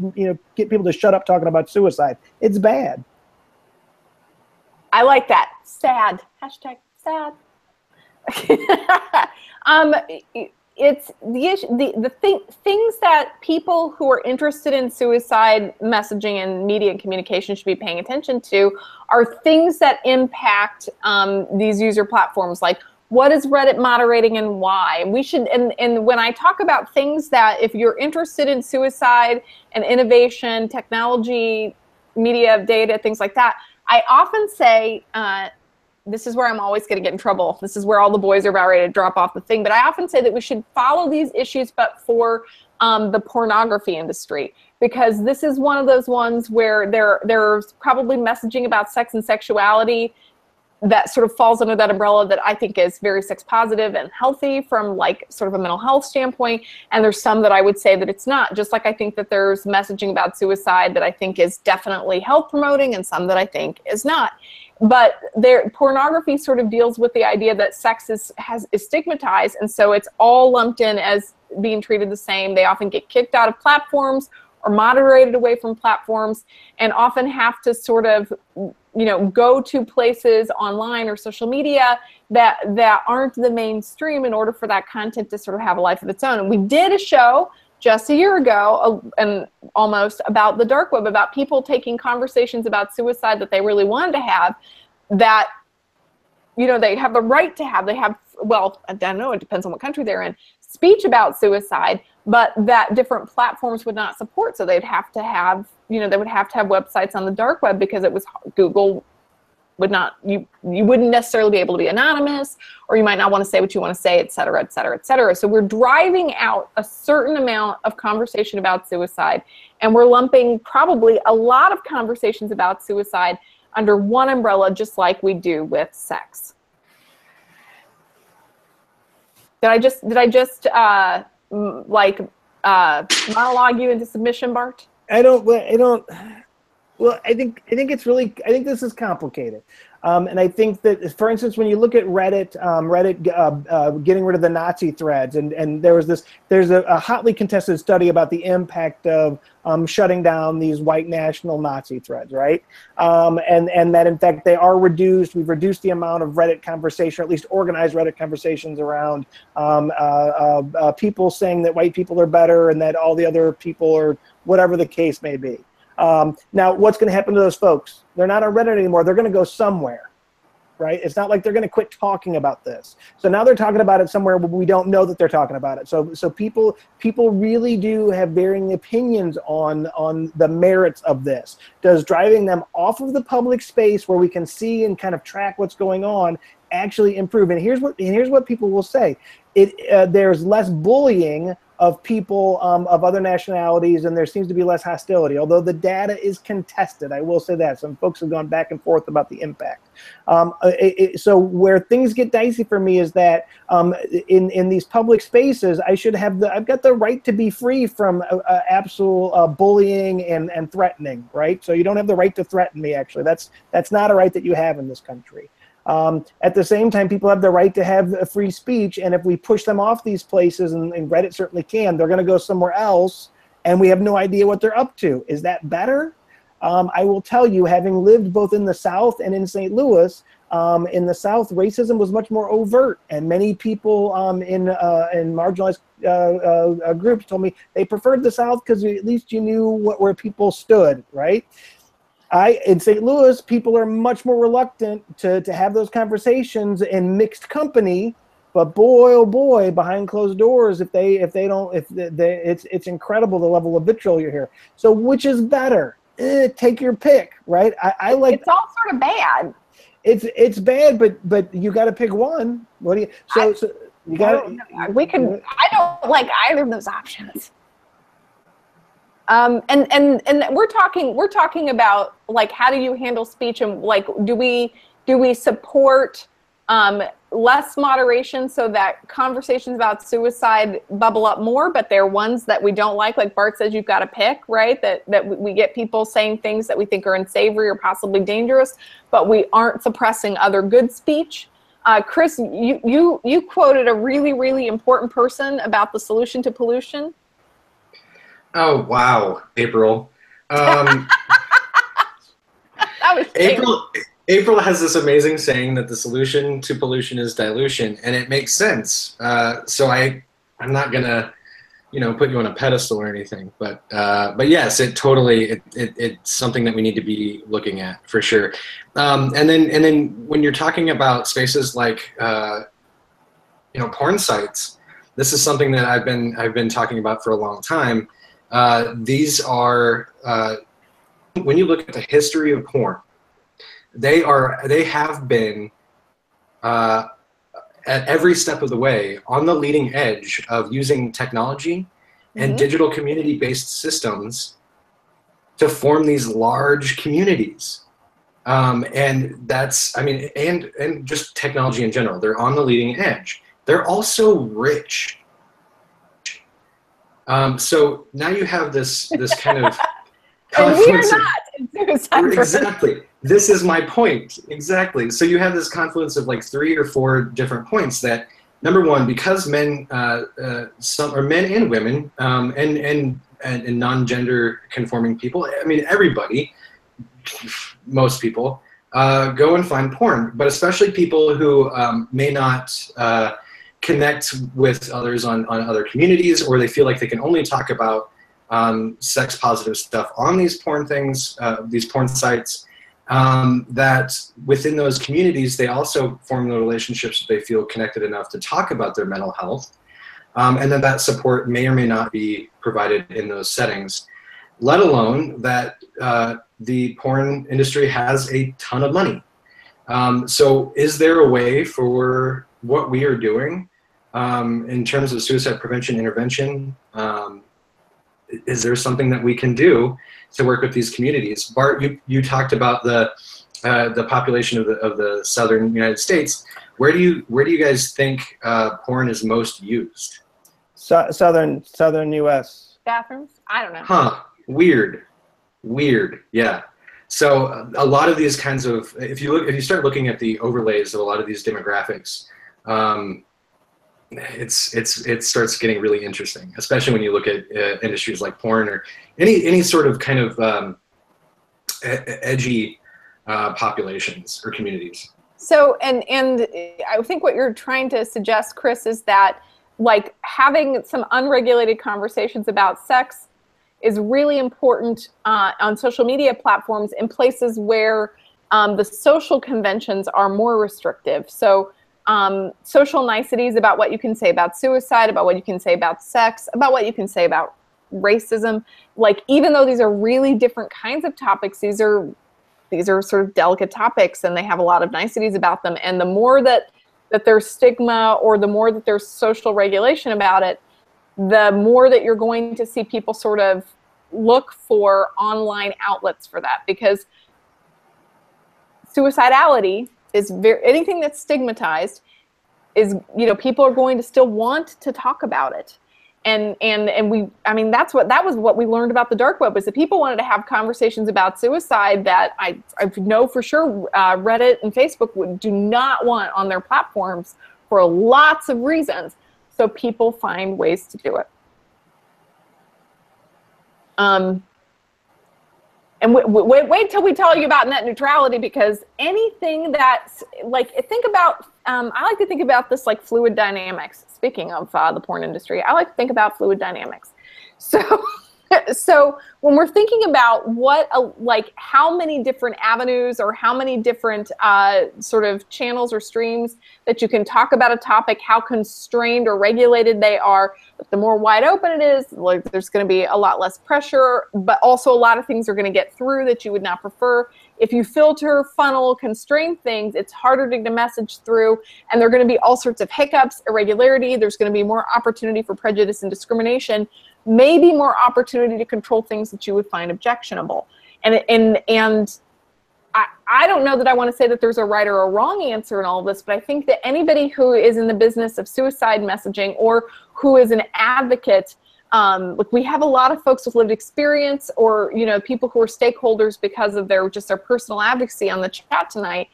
people to shut up talking about suicide. It's bad. I like that. Sad. Hashtag sad. It's the issue, things that people who are interested in suicide messaging and media and communication should be paying attention to are things that impact these user platforms, like what is Reddit moderating and why. We should, and when I talk about things that, if you're interested in suicide and innovation, technology, media, data, things like that, I often say, this is where I'm always going to get in trouble. This is where all the boys are about ready to drop off the thing. But I often say that we should follow these issues, but for the pornography industry, because this is one of those ones where there's probably messaging about sex and sexuality that sort of falls under that umbrella that I think is very sex positive and healthy from like sort of a mental health standpoint. And there's some that I would say that it's not, just like I think that there's messaging about suicide that I think is definitely health promoting and some that I think is not. But pornography sort of deals with the idea that sex is stigmatized, and so it's all lumped in as being treated the same. They often get kicked out of platforms or moderated away from platforms, and often have to sort of, go to places online or social media that aren't the mainstream in order for that content to sort of have a life of its own. And we did a show just a year ago, and almost, about the dark web, about people taking conversations about suicide that they really wanted to have, that, they have the right to have. They have, well, I don't know, it depends on what country they're in, speech about suicide, but that different platforms would not support. So they'd have to have, they would have to have websites on the dark web, because it was, Google would not, you wouldn't necessarily be able to be anonymous, or you might not want to say what you want to say, et cetera, et cetera, et cetera. So we're driving out a certain amount of conversation about suicide, and we're lumping probably a lot of conversations about suicide under one umbrella, just like we do with sex. Did I just monologue you into submission, Bart? I don't. Well, I think this is complicated. And I think that, for instance, when you look at Reddit, getting rid of the Nazi threads, and there's a hotly contested study about the impact of shutting down these white national Nazi threads, right? And that in fact they are reduced. We've reduced the amount of Reddit conversation, or at least organized Reddit conversations around people saying that white people are better and that all the other people are whatever the case may be. Now, what's going to happen to those folks? They're not on Reddit anymore. They're going to go somewhere, right? It's not like they're going to quit talking about this. So now they're talking about it somewhere where we don't know that they're talking about it. So people really do have varying opinions on the merits of this. Does driving them off of the public space where we can see and kind of track what's going on actually improve? And here's what people will say. There's less bullying of people of other nationalities, and there seems to be less hostility, although the data is contested. I will say that. Some folks have gone back and forth about the impact. So where things get dicey for me is that in these public spaces, I've got the right to be free from absolute bullying and threatening, right? So you don't have the right to threaten me, actually. That's not a right that you have in this country. At the same time, people have the right to have a free speech, and if we push them off these places, and Reddit certainly can, they're going to go somewhere else, and we have no idea what they're up to. Is that better? I will tell you, having lived both in the South and in St. Louis, in the South, racism was much more overt, and many people in marginalized groups told me they preferred the South because at least you knew where people stood, right? In St. Louis, people are much more reluctant to have those conversations in mixed company, but boy, oh boy, behind closed doors, it's incredible the level of vitriol you hear. So which is better? Take your pick, right? I like. It's all sort of bad. It's bad, but you got to pick one. What do you? So you got. I don't like either of those options. And we're talking about like, how do you handle speech, and like, do we support less moderation so that conversations about suicide bubble up more, but they're ones that we don't like Bart says, you've got to pick, right? That we get people saying things that we think are unsavory or possibly dangerous, but we aren't suppressing other good speech. Chris, you quoted a really, really important person about the solution to pollution. Oh, wow, April. April has this amazing saying that the solution to pollution is dilution, and it makes sense. So I'm not gonna, put you on a pedestal or anything, but yes, it's something that we need to be looking at for sure. And then when you're talking about spaces like porn sites, this is something that I've been talking about for a long time. These are, when you look at the history of porn, they have been at every step of the way on the leading edge of using technology and digital community-based systems to form these large communities. And that's, and just technology in general, they're on the leading edge. They're also rich. So now you have this kind of confluence. And we are not. Exactly. This is my point. Exactly. So you have this confluence of like 3 or 4 different points that, number one, because men, some are men and women, and non-gender conforming people, everybody, most people, go and find porn, but especially people who may not connect with others on other communities, or they feel like they can only talk about sex positive stuff on these porn things, these porn sites, that within those communities, they also form the relationships that they feel connected enough to talk about their mental health. And then that support may or may not be provided in those settings, let alone that the porn industry has a ton of money. So is there a way for what we are doing in terms of suicide prevention intervention? Is there something that we can do to work with these communities? Bart, you talked about the population of the southern United States. Where do you guys think porn is most used? Southern U.S. Bathrooms? I don't know. Huh. Weird. Yeah. So a lot of these kinds of, if you start looking at the overlays of a lot of these demographics, it starts getting really interesting, especially when you look at industries like porn or any sort of kind of edgy populations or communities. So, and I think what you're trying to suggest, Chris, is that like having some unregulated conversations about sex is really important on social media platforms in places where the social conventions are more restrictive. So social niceties about what you can say about suicide, about what you can say about sex, about what you can say about racism. Like, even though these are really different kinds of topics, these are sort of delicate topics, and they have a lot of niceties about them. And the more that there's stigma, or the more that there's social regulation about it, the more that you're going to see people sort of look for online outlets for that. Because suicidality is anything that's stigmatized is, you know, people are going to still want to talk about it. And I mean, that was what we learned about the dark web, was that people wanted to have conversations about suicide that I know for sure Reddit and Facebook do not want on their platforms for lots of reasons. So people find ways to do it. And wait till we tell you about net neutrality, because anything that's like, think about, I like to think about this like fluid dynamics. Speaking of the porn industry, I like to think about fluid dynamics. So when we're thinking about like how many different avenues or how many different sort of channels or streams that you can talk about a topic, how constrained or regulated they are, but the more wide open it is, like, there's going to be a lot less pressure, but also a lot of things are going to get through that you would not prefer. If you filter, funnel, constrain things, it's harder to get a message through, and there are going to be all sorts of hiccups, irregularity. There's going to be more opportunity for prejudice and discrimination, maybe more opportunity to control things that you would find objectionable. And I don't know that I want to say that there's a right or a wrong answer in all of this, but I think that anybody who is in the business of suicide messaging, or who is an advocate, like, we have a lot of folks with lived experience, or, you know, people who are stakeholders because of their personal advocacy on the chat tonight.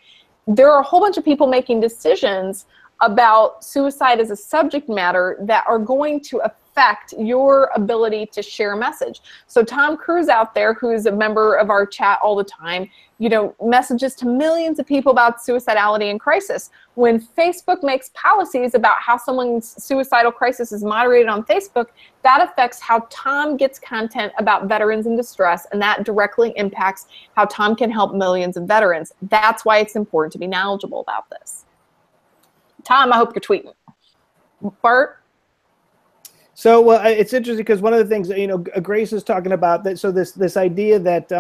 There are a whole bunch of people making decisions about suicide as a subject matter that are going to affect your ability to share a message. So Tom Cruise out there, who's a member of our chat all the time, you know, messages to millions of people about suicidality and crisis. When Facebook makes policies about how someone's suicidal crisis is moderated on Facebook, that affects how Tom gets content about veterans in distress, and that directly impacts how Tom can help millions of veterans. That's why it's important to be knowledgeable about this. Tom, I hope you're tweeting. Bart? So it's interesting because one of the things that, you know, Grace is talking about, that, so this idea that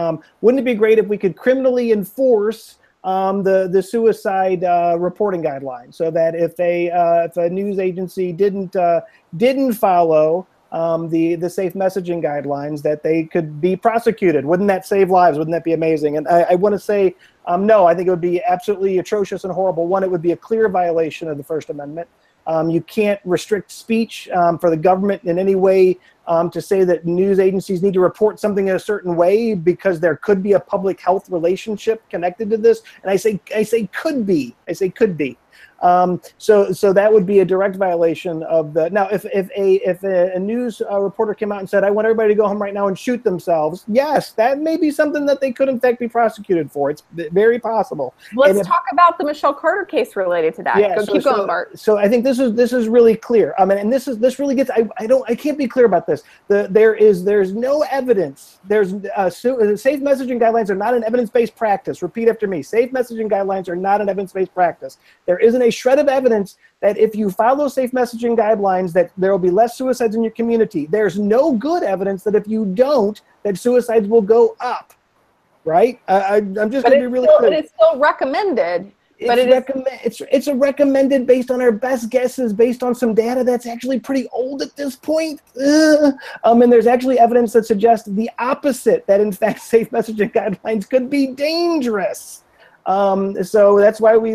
wouldn't it be great if we could criminally enforce the suicide reporting guidelines, so that if a news agency didn't follow the safe messaging guidelines, that they could be prosecuted. Wouldn't that save lives? Wouldn't that be amazing? And I want to say no. I think it would be absolutely atrocious and horrible. One, it would be a clear violation of the First Amendment. You can't restrict speech for the government in any way to say that news agencies need to report something in a certain way because there could be a public health relationship connected to this. And I say could be. I say could be. So that would be a direct violation of the. Now, if a news reporter came out and said, "I want everybody to go home right now and shoot themselves," yes, that may be something that they could in fact be prosecuted for. It's very possible. Let's talk about the Michelle Carter case related to that. Yeah, keep going, Bart. So I think this is really clear. And this really gets. I can't be clear about this. There's no evidence. Safe messaging guidelines are not an evidence-based practice. Repeat after me. Safe messaging guidelines are not an evidence-based practice. There isn't a shred of evidence that if you follow safe messaging guidelines that there will be less suicides in your community. There's no good evidence that if you don't, that suicides will go up, right? I'm just going to be really clear. But it's still recommended. It's a recommended based on our best guesses, based on some data that's actually pretty old at this point. And there's actually evidence that suggests the opposite, that in fact safe messaging guidelines could be dangerous. So that's why we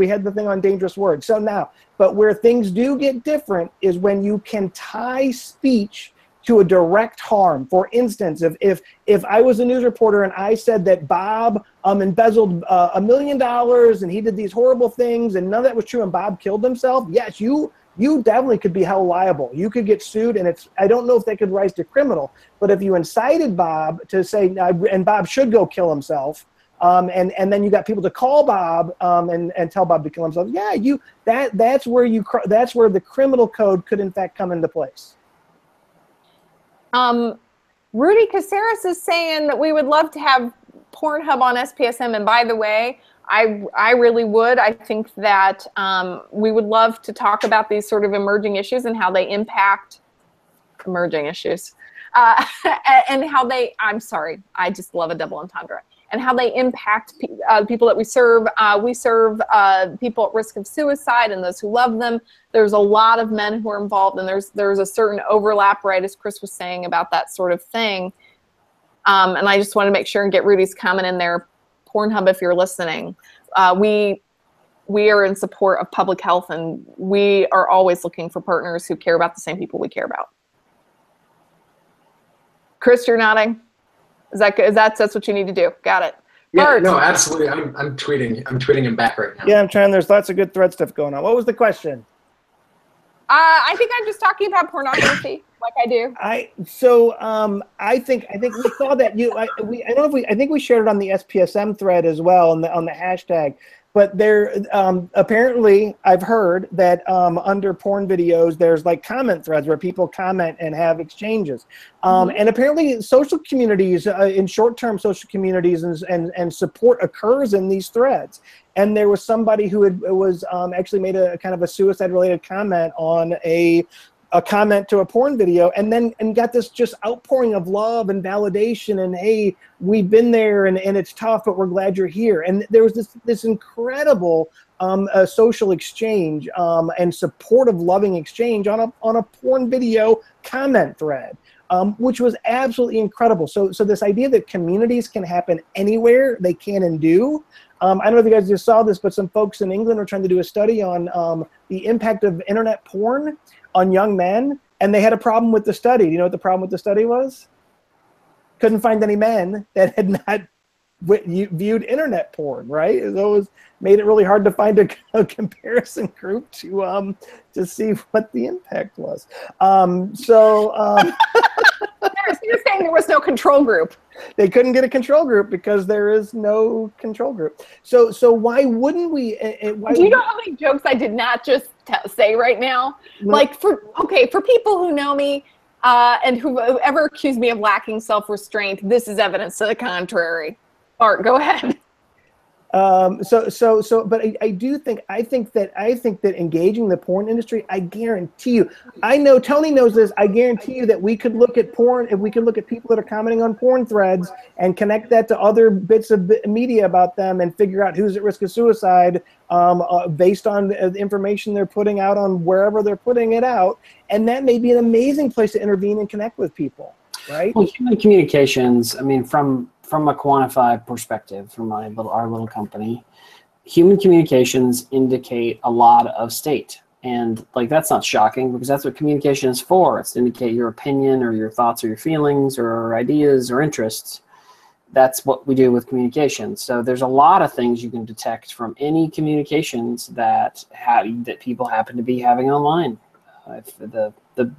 had the thing on dangerous words. So now, but where things do get different is when you can tie speech to a direct harm. For instance, if I was a news reporter and I said that Bob embezzled $1 million and he did these horrible things and none of that was true and Bob killed himself, yes, you definitely could be held liable. You could get sued, and I don't know if that could rise to criminal, but if you incited Bob to say, and Bob should go kill himself, and then you got people to call Bob and tell Bob to kill himself, yeah, that's where the criminal code could in fact come into place. Rudy Caceres is saying that we would love to have Pornhub on SPSM, and by the way, I really would. I think that we would love to talk about these sort of emerging issues and how they impact emerging issues, and how they, I'm sorry, I just love a double entendre, and how they impact people that we serve. We serve people at risk of suicide and those who love them. There's a lot of men who are involved, and there's a certain overlap, right, as Chris was saying, about that sort of thing. And I just want to make sure and get Rudy's comment in there. Pornhub, if you're listening, we are in support of public health, and we are always looking for partners who care about the same people we care about. Chris, you're nodding. That's what you need to do. Got it. Yeah, Bart. no, absolutely. I'm tweeting him back right now. Yeah, I'm trying. There's lots of good thread stuff going on. What was the question? I think I'm just talking about pornography, like I do. I think we saw that I think we shared it on the SPSM thread as well on the hashtag. But there apparently I've heard that under porn videos there's like comment threads where people comment and have exchanges. And apparently social communities in short-term social communities and support occurs in these threads. And there was somebody who was actually made a kind of a suicide-related comment on a comment to a porn video, and got this just outpouring of love and validation, and hey, we've been there, and it's tough, but we're glad you're here. And there was this incredible social exchange and supportive, loving exchange on a porn video comment thread. Which was absolutely incredible. So this idea that communities can happen anywhere, they can and do. I don't know if you guys just saw this, but some folks in England are trying to do a study on the impact of internet porn on young men, and they had a problem with the study. Do you know what the problem with the study was? Couldn't find any men that had not viewed internet porn, right? It always made it really hard to find a comparison group to see what the impact was. You're saying there was no control group. They couldn't get a control group because there is no control group. So why wouldn't we? Do you know how many jokes I did not just say right now? No. Like for people who know me and who ever accuse me of lacking self-restraint, this is evidence to the contrary. Art, go ahead. But I think that engaging the porn industry, I guarantee you, I know Tony knows this, I guarantee you that we could look at porn, if we could look at people that are commenting on porn threads and connect that to other bits of media about them and figure out who's at risk of suicide based on the information they're putting out on wherever they're putting it out. And that may be an amazing place to intervene and connect with people, right? Well, human communications, I mean, from a quantified perspective, from our little company, human communications indicate a lot of state. And like, that's not shocking because that's what communication is for. It's to indicate your opinion or your thoughts or your feelings or ideas or interests. That's what we do with communication. So there's a lot of things you can detect from any communications that people happen to be having online. The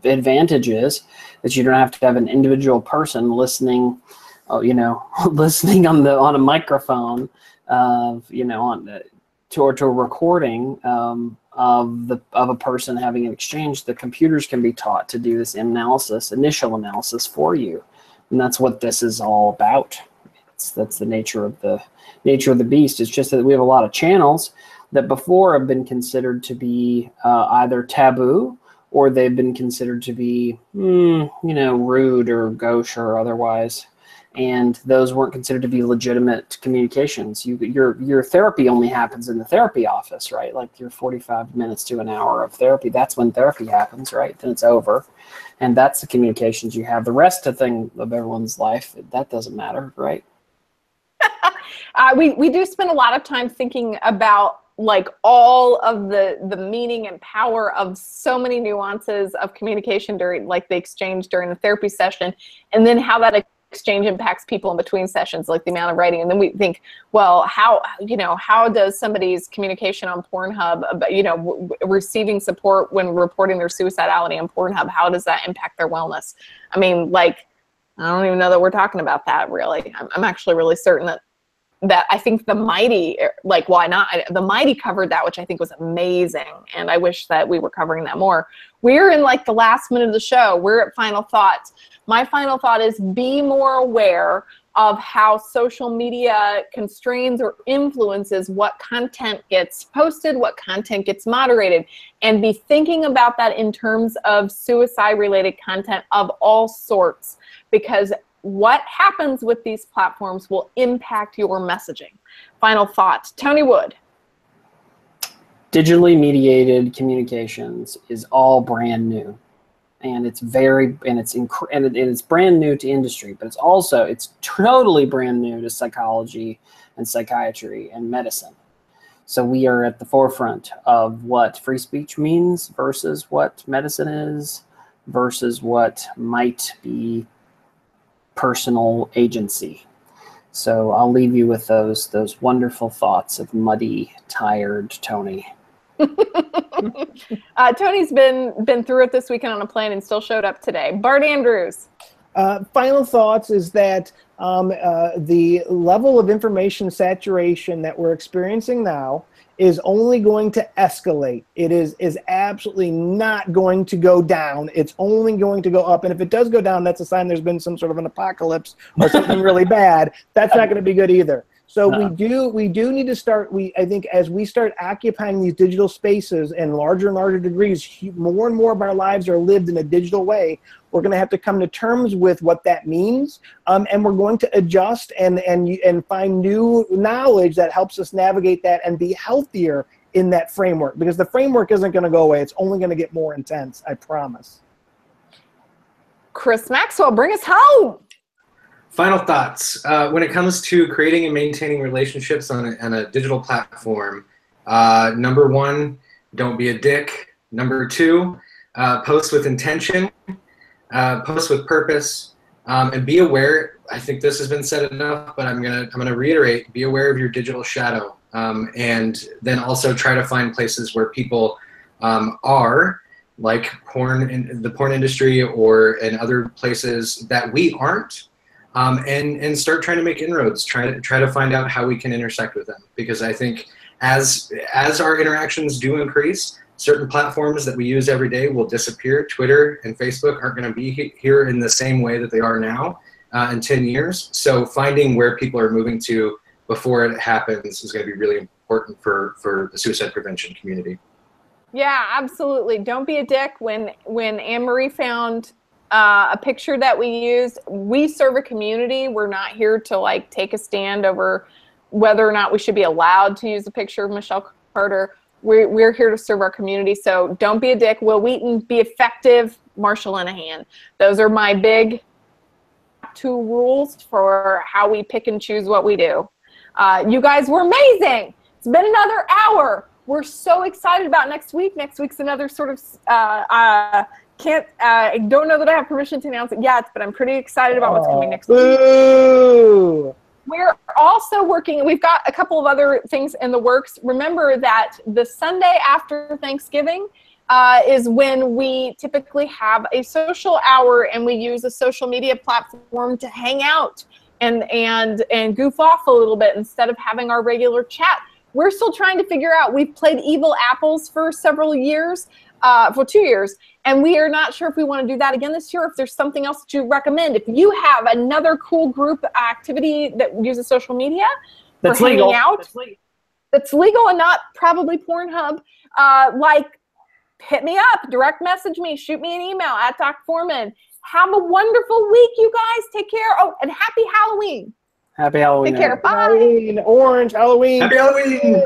advantage is that you don't have to have an individual person listening listening on a microphone, to a recording of a person having an exchange. The computers can be taught to do this initial analysis for you, and that's what this is all about. That's the nature of the beast. It's just that we have a lot of channels that before have been considered to be either taboo, or they've been considered to be rude or gauche or otherwise. And those weren't considered to be legitimate communications. Your therapy only happens in the therapy office, right? Like your 45 minutes to an hour of therapy, that's when therapy happens, right? Then it's over. And that's the communications you have. The rest of everyone's life, that doesn't matter, right? We do spend a lot of time thinking about like all of the meaning and power of so many nuances of communication during like the exchange during the therapy session, and then how that exchange impacts people in between sessions, like the amount of writing. And then we think, well, how does somebody's communication on Pornhub, receiving support when reporting their suicidality on Pornhub, how does that impact their wellness? I mean, like, I don't even know that we're talking about that really. I'm actually really certain that I think the Mighty, like, why not? The Mighty covered that, which I think was amazing. And I wish that we were covering that more. We're in like the last minute of the show. We're at final thoughts. My final thought is be more aware of how social media constrains or influences what content gets posted, what content gets moderated, and be thinking about that in terms of suicide-related content of all sorts, because what happens with these platforms will impact your messaging. Final thoughts. Tony Wood. Digitally mediated communications is all brand new. And it's it's brand new to industry, but it's totally brand new to psychology and psychiatry and medicine. So we are at the forefront of what free speech means versus what medicine is versus what might be personal agency. So I'll leave you with those wonderful thoughts of muddy, tired Tony. Tony's been through it this weekend on a plane and still showed up today. Bart Andrews. Final thoughts is that the level of information saturation that we're experiencing now is only going to escalate. It is absolutely not going to go down. It's only going to go up. And if it does go down, that's a sign there's been some sort of an apocalypse or something really bad. That's not going to be good either. So we do need to start, I think as we start occupying these digital spaces in larger and larger degrees, more and more of our lives are lived in a digital way. We're going to have to come to terms with what that means, and we're going to adjust and find new knowledge that helps us navigate that and be healthier in that framework, because the framework isn't going to go away. It's only going to get more intense, I promise. Chris Maxwell, bring us home. Final thoughts. When it comes to creating and maintaining relationships on a digital platform, number one, don't be a dick. Number two, post with intention, post with purpose, and be aware. I think this has been said enough, but I'm gonna reiterate: be aware of your digital shadow, and then also try to find places where people are, like the porn industry or in other places that we aren't. And start trying to make inroads, try to find out how we can intersect with them. Because I think as our interactions do increase, certain platforms that we use every day will disappear. Twitter and Facebook aren't going to be here in the same way that they are now in 10 years. So finding where people are moving to before it happens is going to be really important for the suicide prevention community. Yeah, absolutely. Don't be a dick. When Anne-Marie found a picture that we used, we serve a community. We're not here to like take a stand over whether or not we should be allowed to use a picture of Michelle Carter. We're here to serve our community. So don't be a dick. Will Wheaton, be effective. Marshall Linehan. Those are my big 2 rules for how we pick and choose what we do. You guys were amazing. It's been another hour. We're so excited about next week. Next week's another sort of I don't know that I have permission to announce it yet, but I'm pretty excited about what's coming next week. We're also working, we've got a couple of other things in the works. Remember that the Sunday after Thanksgiving is when we typically have a social hour, and we use a social media platform to hang out and goof off a little bit instead of having our regular chat. We're still trying to figure out, we've played Evil Apples for several years, for 2 years, and we are not sure if we want to do that again this year, if there's something else that you recommend. If you have another cool group activity that uses social media that's for legal. hanging out, that's legal and not probably Pornhub, like, hit me up, direct message me, shoot me an email at Doc Foreman. Have a wonderful week, you guys. Take care. Oh, and happy Halloween. Happy Halloween. Take care. Bye. Halloween, orange Halloween. Happy Halloween.